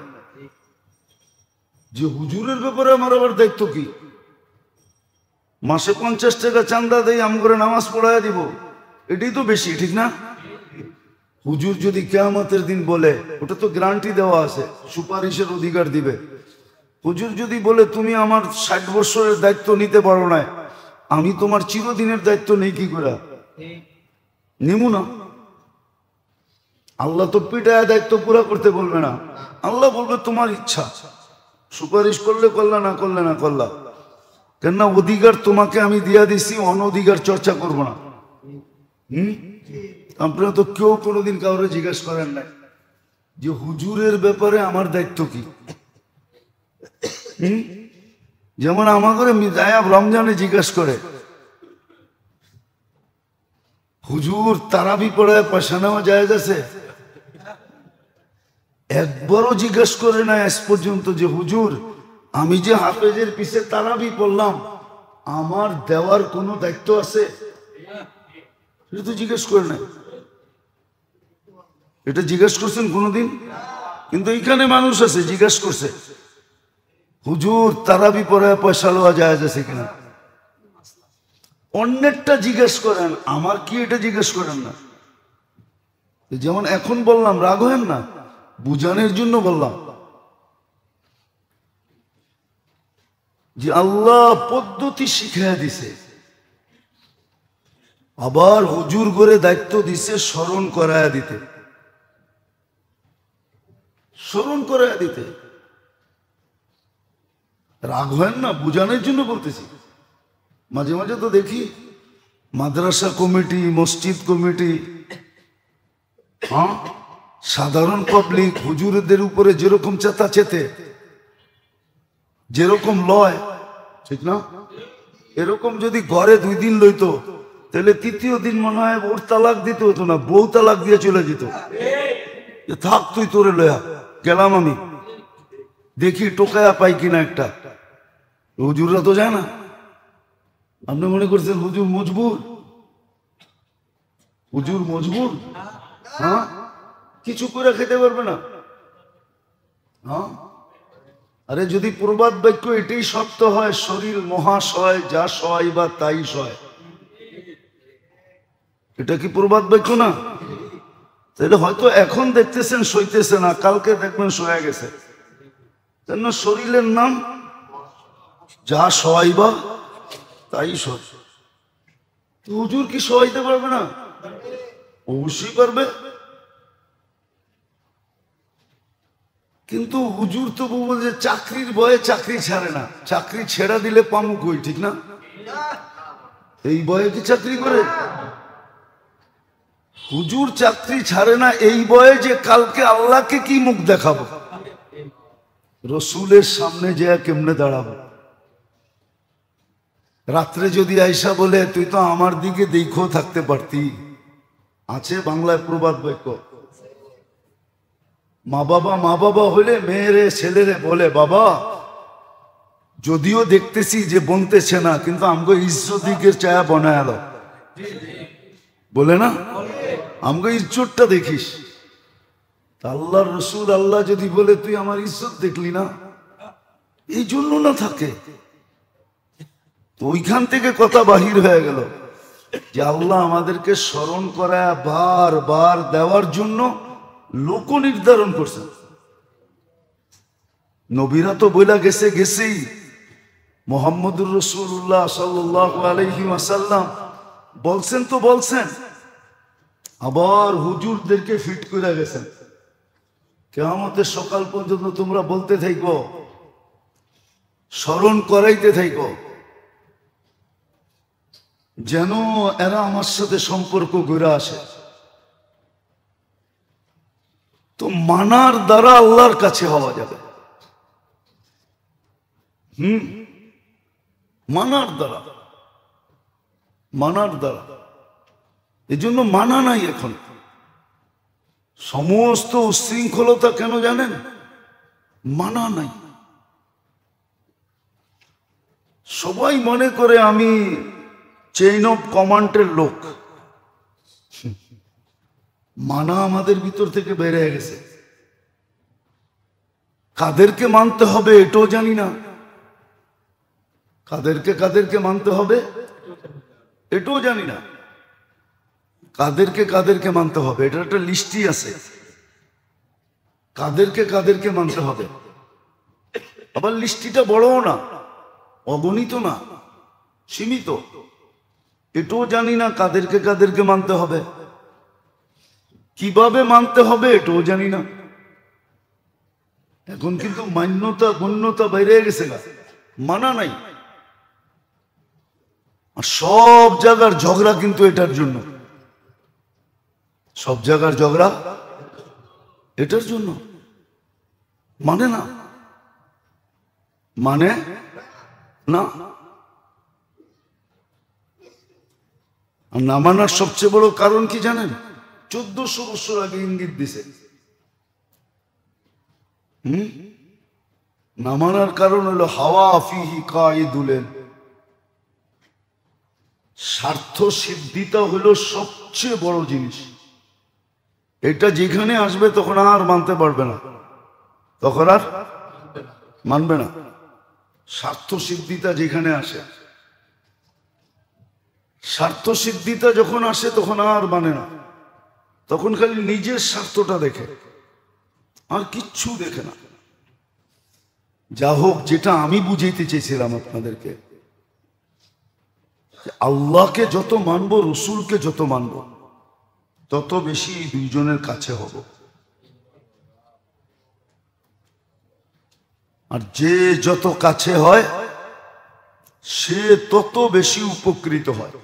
যে হুজুরের ব্যাপারে আমার আবার দায়িত্ব কি? মাসে 50 টাকা চান্দা দেই, আম করে নামাজ পড়ায় দিব, এটাই তো বেশি, ঠিক না? হুজুর যদি কিয়ামতের দিন বলে, ওটা তো গ্যারান্টি দেওয়া আছে, সুপারিশের অধিকার দিবে। হুজুর যদি বলে তুমি আমার 60 বছরের দায়িত্ব নিতে পারো না, আমি তোমার চিরদিনের দায়িত্ব নেই কি করে? নিব না। আল্লাহ তো পিটায় দায়িত্ব পুরা করতে বলবে না, আল্লাহ বলবে তোমার ইচ্ছা, সুপারিশ করলে করলা, না করলে না করলা। কেননা অধিকার তোমাকে আমি দিয়া দিছি, অনধিকার চর্চা করবো না। আপনারা তো কেউ কোনোদিন কাউরে জিজ্ঞেস করেন নাই যে হুজুরের ব্যাপারে আমার দায়িত্ব কি। যেমন আমাকে মিজায়াব রমজানে জিজ্ঞেস করে হুজুর তারাবি পড়ায় পয়সা নেওয়া জায়েজ আছে? একবারও জিজ্ঞেস করে না আজ পর্যন্ত যে হুজুর আমি যে হাফেজের পিছে তারাবি পড়লাম আমার দেওয়ার কোনো দায়িত্ব আছে? এটা তো জিজ্ঞেস করে না। এটা জিজ্ঞেস করছেন কোনোদিন? কিন্তু এইখানে মানুষ আছে জিজ্ঞেস করছে হুজুর তারাবি পড়ায় পয়সা লওয়া জায়েজ আছে কিনা। অন্যেরটা জিজ্ঞেস করেন, আমার কি এটা জিজ্ঞেস করেন না? যেমন এখন বললাম, রাগ হয়েন না, বুঝানোর জন্য বললাম যে আল্লাহ পদ্ধতি শিখাইয়া দিছে, আবার হুজুর করে দায়িত্ব দিছে স্মরণ করায়া দিতে, স্মরণ করায়া দিতে। রাগ হয় না, বুঝানোর জন্য বলতেছি। মাঝে মাঝে তো দেখি মাদ্রাসা কমিটি, মসজিদ কমিটি, সাধারণ পাবলিক হুজুরদের উপরে যেরকম চেতা চেতে, যেরকম লয়, ঠিক না? এরকম যদি ঘরে 2 দিন লইতো তাহলে 3য় দিন মনে হয় ওর তালাক দিতে হতো না, বউ তালাক দিয়ে চলে যেত। থাক তুই, তোরে লয়া গেলাম আমি, দেখি টোকায়া পাই কিনা একটা। হুজুররা তো যায় না। আপনি মনে করছেন হুজুর মজবুর? হুজুর মজবুর? হ্যাঁ, কিছু করে খেতে পারবে না। হ্যাঁ, আরে যদি প্রবাদ বাক্য এটাই সত্য হয়, শরীর মহাশয়, যা সয় বা তাই সয়, এটা কি প্রবাদ বাক্য না? তাহলে হয়তো এখন দেখতেছেন সইতেছে না, কালকে দেখবেন সয়ে গেছে। কেন? শরীরের নাম যা সয় বা তাই সয়। হুজুর কি সহাইতে পারবে না? অবশ্যই পারবে। কিন্তু হুজুর তো বলছে চাকরির ভয়ে চাকরি ছাড়ে না, চাকরি ছেড়া দিলে পামু কই, ঠিক না? এই ভয়ে কি চাকরি করে? হুজুর চাকরি ছাড়ে না এই ভয়ে যে কালকে আল্লাহকে কি মুখ দেখাবো, রসুলের সামনে যে কেমনে দাঁড়াবো। রাত্রে যদি আয়সা বলে তুই তো আমার দিকে দেখো থাকতে পারতি, আছে বাংলায় প্রবাদ বাক্য। মা বাবা হলে মেয়েরে ছেলেরে বলে বাবা যদিও দেখতেছি যে বনতেছে না, কিন্তু আমগো ইজ্জতিকের চায়া বনায় আলো, বলে না? আমগো ইজ্জতটা দেখিস। আল্লাহ রসুল আল্লাহ যদি বলে তুই আমার ইজ্জত দেখলি না, এই জন্য না থাকে। তো ওইখান থেকে কথা বাহির হয়ে গেল যে আল্লাহ আমাদেরকে স্মরণ করায় বার বার দেওয়ার জন্য লোক নির্ধারণ করছেন। নবীরা তো বইলা গেছেই মুহাম্মদুর রাসূলুল্লাহ সাল্লাল্লাহু আলাইহি ওয়াসাল্লাম বলছেন তো বলছেন, আবার হুজুরদেরকে ফিট করে গেছেন, কিয়ামতের সকাল পর্যন্ত তোমরা বলতে থাকো, স্মরণ করাইতে থাকো, যেন এরা আমার সাথে সম্পর্ক গড়ে আসে। তো মানার দ্বারা আল্লাহর কাছে হওয়া যাবে। মানার দ্বারা, মানার দ্বারা। এই জন্য মানা নাই এখন। সমস্ত উশৃঙ্খলতা কেন জানেন? মানা নাই। সবাই মনে করে আমি চেইন অফ কমান্ডের লোক। মানা আমাদের ভিতর থেকে বেড়ে গেছে। কাদেরকে মানতে হবে এটাও জানি না। কাদেরকে মানতে হবে এটাও জানি না। কাদেরকে মানতে হবে এটা একটা লিস্টই আছে। কাদেরকে মানতে হবে, আবার লিস্টিটা বড়ও না, অগণিত না, সীমিত। এটাও জানি না কাদেরকে মানতে হবে, কিভাবে মানতে হবে এটাও জানি না। এখন কিন্তু মান্যতা গণ্যতা বাইরে গেছে না, মানা নাই। আর সব জায়গার ঝগড়া কিন্তু এটার জন্য, সব জায়গার ঝগড়া এটার জন্য। মানে না, মানে না। আর না মানার সবচেয়ে বড় কারণ কি জানেন? 1400 বছর আগে ইঙ্গিত দিছে। না মানার কারণ হলো হাওয়া ফিহি কাইদুলেন। স্বার্থ সিদ্ধিটা হলো সবচেয়ে বড় জিনিস। এটা যেখানে আসবে তখন আর মানতে পারবে না, তখন আর মানবে না। স্বার্থ সিদ্ধিটা যেখানে আসে, স্বার্থ সিদ্ধিটা যখন আসে তখন আর মানে না, তখন খালি নিজের স্বার্থটা দেখে, আর কিচ্ছু দেখে না। যা হোক, যেটা আমি বুঝাইতে চেয়েছিলাম আপনাদেরকে, আল্লাহকে যত মানব, রসুলকে যত মানব, তত বেশি এই দুইজনের কাছে হব। আর যে যত কাছে হয় সে তত বেশি উপকৃত হয়।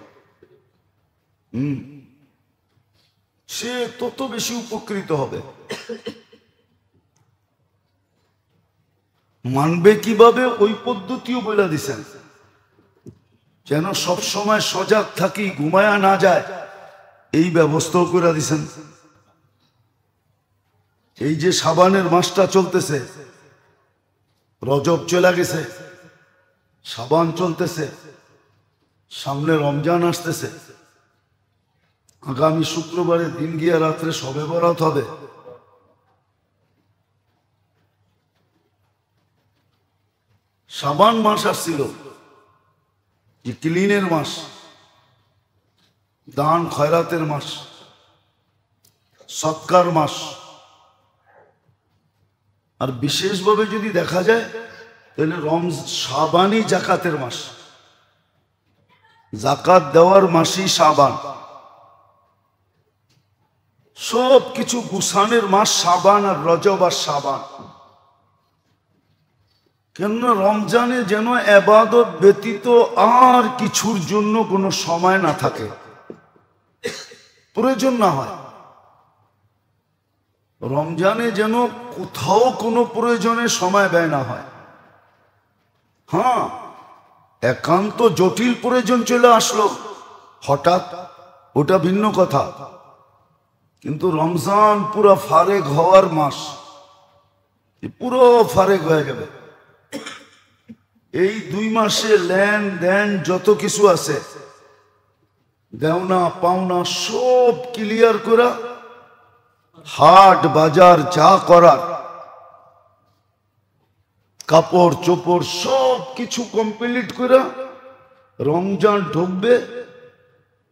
সে তত বেশি উপকৃত হবে। মানবে কিভাবে ওই পদ্ধতিও বলে দিছেন, যেন সব সময় সজাগ থাকি, ঘুমায়া না যায়, এই ব্যবস্থাও করে দিছেন। এই যে শাবানের মাসটা চলতেছে, রজব চলে গেছে, শাবান চলতেছে, সামনে রমজান আসতেছে, আগামী শুক্রবারে দিন গিয়া রাত্রে শবে বরাত হবে। শাবান মাস আসছিল, যে ক্লিনের মাস, দান খয়রাতের মাস, সৎকার মাস। আর বিশেষভাবে যদি দেখা যায় তাহলে শাবানই জাকাতের মাস, জাকাত দেওয়ার মাসই শাবান। সব কিছু গুছানের মাস শাবান আর রজব আর শাবান। কেননা রমজানে যেন ইবাদত ব্যতীত আর কিছুর জন্য কোনো সময় না থাকে, প্রয়োজন না হয়। রমজানে যেন কোথাও কোনো প্রয়োজনে সময় ব্যয় না হয়। হ্যাঁ, একান্ত জটিল প্রয়োজন চলে আসলো হঠাৎ, ওটা ভিন্ন কথা। কিন্তু রমজান পুরো ফারেক হওয়ার মাস, পুরো ফারেক হয়ে যাবে। এই 2 মাসে লেন দেন যত কিছু আছে, দেওনা পাওনা সব ক্লিয়ার করা, হাট বাজার যা করার, কাপড় চোপড় সব কিছু কমপ্লিট করা, রমজান ঢুকবে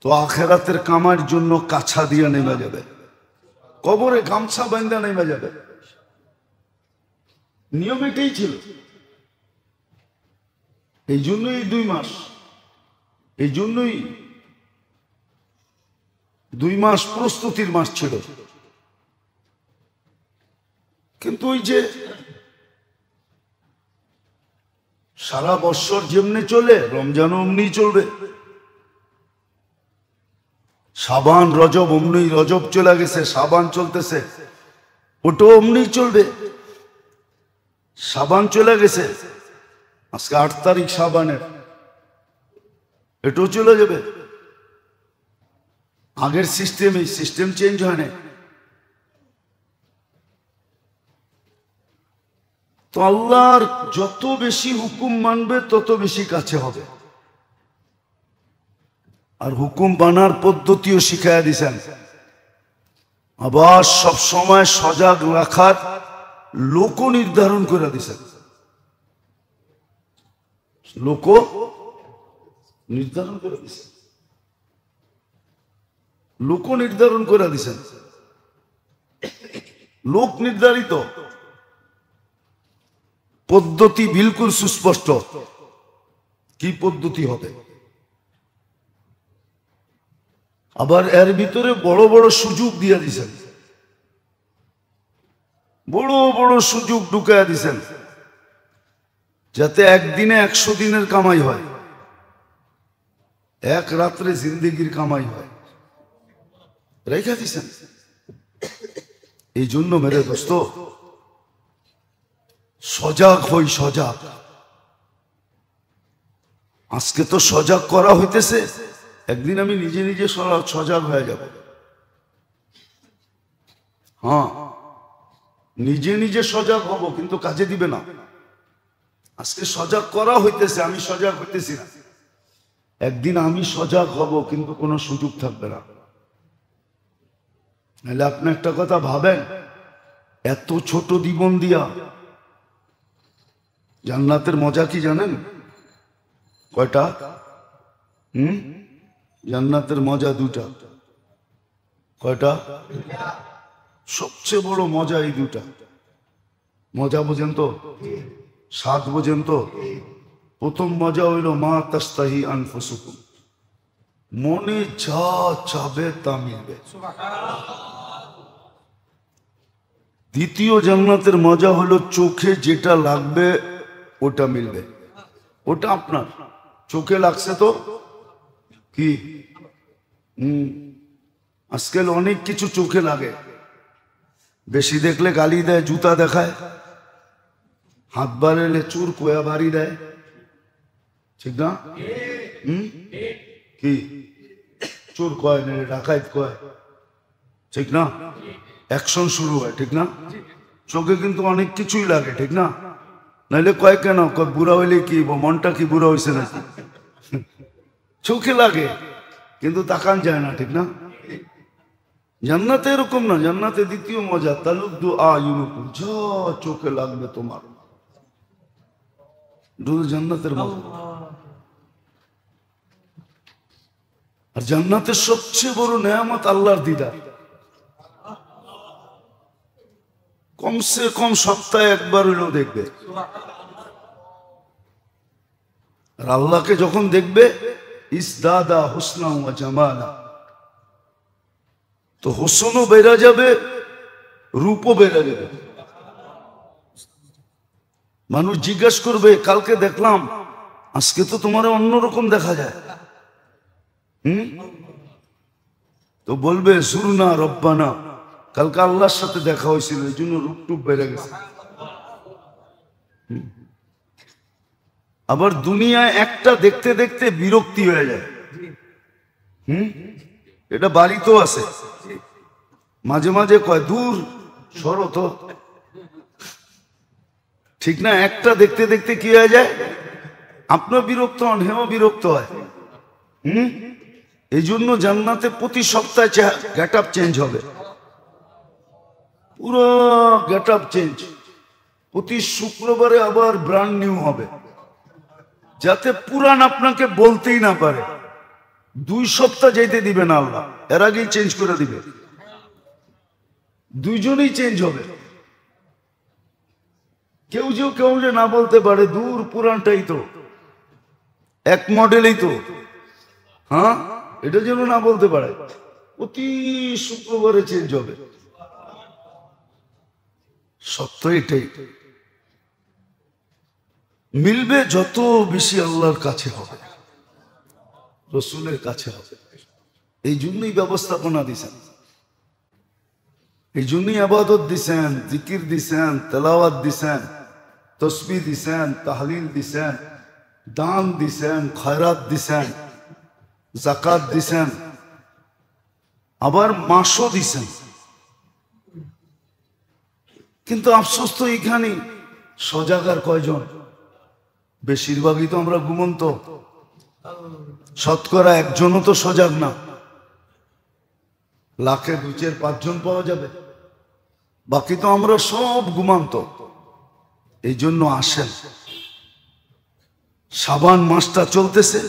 তো আখেরাতের কামার জন্য কাছা দিয়ে নেমে যাবে, কবরে গামছা বান্ধা নেমে যাবে। নিয়ম এটাই ছিল। এই জন্যই 2 মাস, এই জন্যই 2 মাস প্রস্তুতির মাস ছিল। কিন্তু ওই যে সারা বছর যেমনি চলে রমজানও অমনি চলবে, শাবান রজব অমনি, রজব চলে গেছে শাবান চলতেছে, ওটাও অমনি চলবে। শাবান চলে গেছে, আজকে 8 তারিখ শাবানের, এটাও চলে যাবে। আগের সিস্টেম, এই সিস্টেম চেঞ্জ হয় না। তো আল্লাহর যত বেশি হুকুম মানবে তত বেশি কাছে হবে। আর হুকুম মানার পদ্ধতিও শিখাইয়া দিছেন। আবার সব সময় সজাগ রাখার লোক নির্ধারণ করে দিছেন, লোক নির্ধারণ করে দিছেন, লোক নির্ধারণ করে দিছেন। লোক নির্ধারিত পদ্ধতি বিলকুল সুস্পষ্ট, কি পদ্ধতি হবে। আবার এর ভিতরে বড় বড় সুযোগ দিয়ে দিছেন, বড় বড় সুযোগ ঢুকাইয়া দিছেন, যাতে একদিনে 100 দিনের কামাই হয়, এক রাত্রে জিন্দেগির কামাই হয়, রেখা দিছেন। এই জন্য মেরে দোস্ত সজাগ হই, সজাগ। আজকে তো সজাগ করা হইতেছে, একদিন আমি নিজে নিজে সজাগ হয়ে যাব। হ্যাঁ, নিজে নিজে সজাগ হব, কিন্তু কাজে দিবে না। আজকে সজাগ করা হইতেছে, আমি সজাগ হইতেছি না। একদিন আমি সজাগ হব, কিন্তু কোনো সুযোগ থাকবে না। নাহলে আপনি একটা কথা ভাবেন, এত ছোট জীবন দিয়া জান্নাতের মজা কি জানেন? কয়টা? জান্নাতের মজা 2টা। কয়টা? সবচেয়ে বড় মজা এই 2টা। মজা বোঝেন তো, স্বাদ বোঝেন তো? প্রথম মজা হইল মা তাস্তাহি আনফুসুকুম, মনে যা চাবে তা মিলবে। দ্বিতীয় জান্নাতের মজা হলো চোখে যেটা লাগবে ওটা মিলবে, ওটা আপনার। চোখে লাগছে তো কি? আজকাল অনেক কিছু চোখে লাগে, বেশি দেখলে গালি দেয়, জুতা দেখায়, হাত বাড়ালে চুর কোয়া বাড়ি দেয়, ঠিক না? কি চোর কয় না, ডাকাইত কয়, ঠিক না? অ্যাকশন শুরু হয়, ঠিক না? চোখে কিন্তু অনেক কিছুই লাগে, ঠিক না? নাইলে কয় কেন, কয় বুড়া হইলে কি, মনটা কি বুড়া হয়েছে নাকি? চোখে লাগে কিন্তু তাকান যায় না, ঠিক না? জান্নাতে এরকম না। জান্নাতে দ্বিতীয় মজা তালুদ্দু আয়ুনুকুম, যা চোখে লাগবে তোমার, জান্নাতের মজা। আর জান্নাতের সবচেয়ে বড় নেয়ামত আল্লাহর দিদার। কমসে কম সপ্তাহে একবার হইলেও দেখবে। আর আল্লাহকে যখন দেখবে ইসদাদা হুসনা ওয়া জামালা, তো হোসনও বেড়ে যাবে, রূপও বেড়ে যাবে। মানুষ জিজ্ঞাসা করবে, কালকে দেখলাম, আজকে তো তোমার অন্যরকম দেখা যায়। তো বলবে সুরনা রব্বানা, কালকে আল্লাহর সাথে দেখা হয়েছিল, এই জন্য রূপটুপ বেড়ে গেছে। আবার দুনিয়ায় একটা দেখতে দেখতে বিরক্তি হয়ে যায়। এটা বাড়িতেও আছে, মাঝে মাঝে কয় দূর সরো তো, ঠিক না? একটা দেখতে দেখতে কি হয়ে যায়, আপনার বিরক্ত হন, হেও বিরক্ত হয়। এই জন্য জান্নাতে প্রতি সপ্তাহে গেট আপ চেঞ্জ হবে, পুরো গেট আপ চেঞ্জ। প্রতি শুক্রবারে আবার ব্র্যান্ড নিউ হবে, যাতে পুরান আপনাকে বলতেই না পারে। 2 সপ্তাহ যেতে দিবে না আল্লাহ, এর আগেই চেঞ্জ করে দিবে। দুইজনেই চেঞ্জ হবে। কেউ যে না বলতে পারে দূর পুরানটাই তো, এক মডেলেই তো, হ্যাঁ, এটা যেন না বলতে পারে প্রতি শুক্রবারে চেঞ্জ হবে। সত্য এটাই, মিলবে যত বেশি আল্লাহর কাছে হবে, রসুলের কাছে হবে। এই জন্যই ব্যবস্থাপনা দিছেন, এই জন্যই আবাদত দিছেন, জিকির দিছেন, তেলাওয়াত দিছেন, তসবিহ দিছেন, তাহলিল দিছেন, দান দিছেন, খয়রাত দিছেন, যাকাত দিছেন, আবার মাসও দিছেন। কিন্তু আফসোস তো এখানে সজাগার কয়জন? বেশিরভাগই তো আমরা ঘুমন্ত, শতকরা একজনও তো সজাগ না। লাখে 2-4-5 জন পাওয়া যাবে, বাকি তো আমরা সব ঘুমান্ত। এই জন্য আসেন, শাবান মাসটা চলতেছে,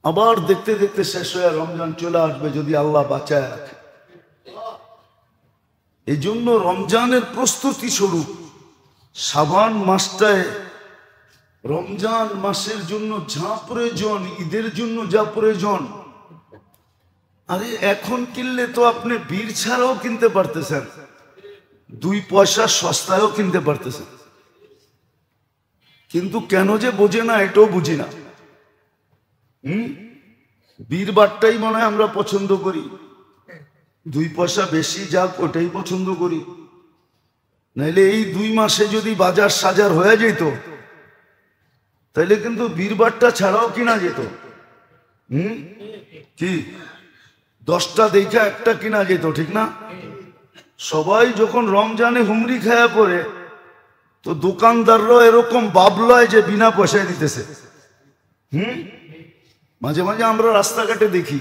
আবার দেখতে দেখতে শেষ হয়ে রমজান চলে আসবে যদি আল্লাহ বাঁচায় রাখে। এই জন্য রমজানের প্রস্তুতি স্বরূপ শাবান মাসটায় রমজান মাসের জন্য যা প্রয়োজন, ঈদের জন্য যা প্রয়োজন, আরে এখন কিনলে তো আপনি বীর ছাড়াও কিনতে পারতেছেন, 2 পয়সা সস্তায়ও কিনতে পারতেছেন। কিন্তু কেন যে বোঝে না এটাও বুঝি না। বীর বাটটাই মনে হয় আমরা পছন্দ করি, 2 পয়সা বেশি যাক ওটাই পছন্দ করি। নাইলে এই 2 মাসে যদি বাজার সাজার হয়ে যেত তাইলে কিন্তু বীরবারটা ছাড়াও কিনা যেত। কি 10টা দেখা একটা কিনা যেত, ঠিক না? সবাই যখন রমজানে হুমরি খায়া পড়ে তো দোকানদাররা এরকম ভাবলয় যে বিনা পয়সায় দিতেছে। মাঝে মাঝে আমরা রাস্তাঘাটে দেখি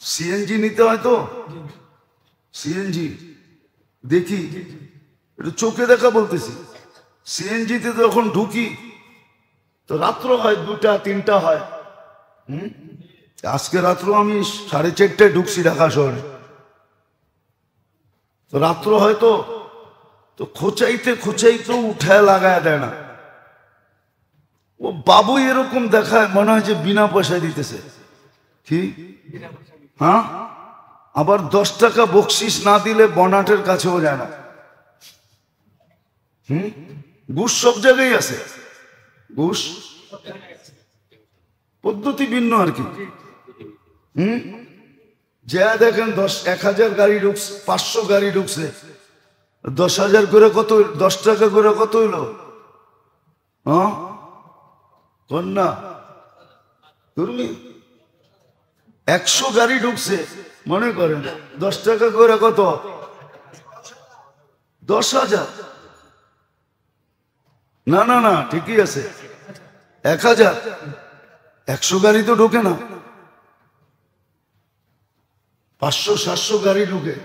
সিএনজি নিতে হয়, তো সিএনজি দেখি, একটু চোখে দেখা বলতেছি, সিএনজিতে যখন ঢুকি তো রাত্র হয় 2টা-3টা হয়। আজকে রাত্র আমি 4:30টায় ঢুকছি ঢাকা শহরে, তো রাত্র হয়তো তো খোঁচাইতে খোঁচাইতে উঠায় লাগায় দেয় না। ও বাবু এরকম দেখায় মনে হয় যে বিনা পয়সায় দিতেছে। কি হ্যাঁ, আবার 10 টাকা বকশিস না দিলে বনাটের কাছেও যায় না। ঘুষ সব জায়গায় আছে, ঘুষ পদ্ধতি ভিন্ন আর কি। যা দেখেন 1000 গাড়ি ঢুকছে, 500 গাড়ি ঢুকছে, 10,000 করে কত, 10 টাকা করে কত হইলো? হ্যাঁ কন্যা তুমি 100 গাড়ি ঢুকছে, মনে করেন 10 টাকা করে কত? 10,000। না না না, ঠিকই আছে, 1000। 100 গাড়ি তো ঢোকে না, 500-700 গাড়ি ঢুকে,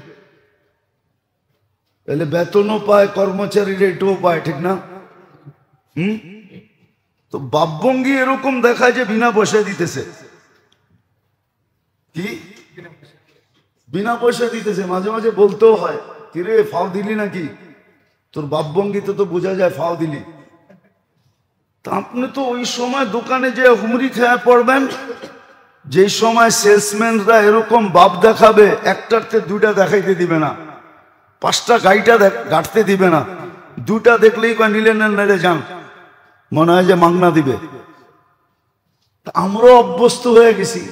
তাহলে বেতনও পায়, কর্মচারী রেটও পায়, ঠিক না? তো বাপভঙ্গি এরকম দেখায় যে বিনা পয়সায় দিতেছে। কি বিনা পয়সা দিতেছে? মাঝে মাঝে বলতেও হয়, কিরে ফাও দিলি নাকি? তোর বাপভঙ্গিতে তো বোঝা যায় ফাও দিলি। তা আপনি তো ওই সময় দোকানে যে হুমরি খেয়ে পড়বেন, যেই সময় সেলসম্যানরা এরকম বাপ দেখাবে, একটাতে 2টা দেখাইতে দিবে না, 5টা গাড়িটা গাঁটতে দিবে না, 2টা দেখলেই বা নিলে নেড়ে যান, মনে হয় যে মাগনা দিবে। আমরাও অভ্যস্ত হয়ে গেছি,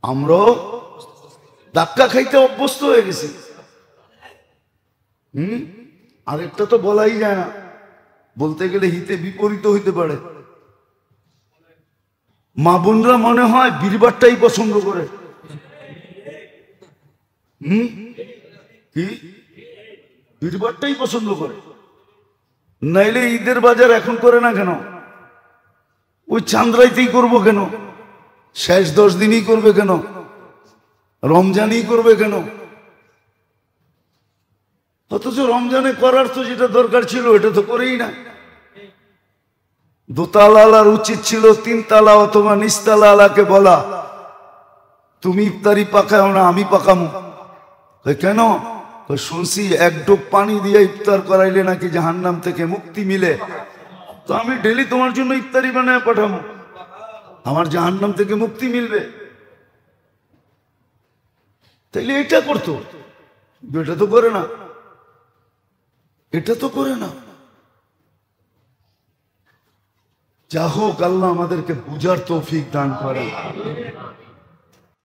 আমরাও ধাক্কা খাইতে অভ্যস্ত হয়ে গেছি। আরেকটা তো বলাই যায় না, বলতে গেলে হিতে বিপরীত হইতে পারে। মা বোনরা মনে হয় বীরবারটাই পছন্দ করে। কি বীরবারটাই পছন্দ করে? নাইলে ঈদের বাজার এখন করে না কেন? ওই চান্দ্রাইতেই করবো কেন? শেষ 10 দিনই করবে কেন? রমজানই করবে কেন? অথচ রমজানে করার তো যেটা দরকার ছিল এটা তো করেই না। দোতালার উচিত ছিল 3 তালা অথবা নিচতলা আলাকে বলা, তুমি ইফতারি পাকাও না, আমি পাকামো। কেন? শুনছি 1 ডোব পানি দিয়ে ইফতার করাইলে নাকি জাহান্নাম থেকে মুক্তি মিলে। তো আমি ডেলি তোমার জন্য ইফতারি বানায় পাঠাবো, আমার জাহান্নাম থেকে মুক্তি মিলবে। তাইলে এটা করতো, এটা তো করে না, এটা তো করে না। যা হোক, আল্লাহ আমাদেরকে বুঝার তৌফিক দান করেন।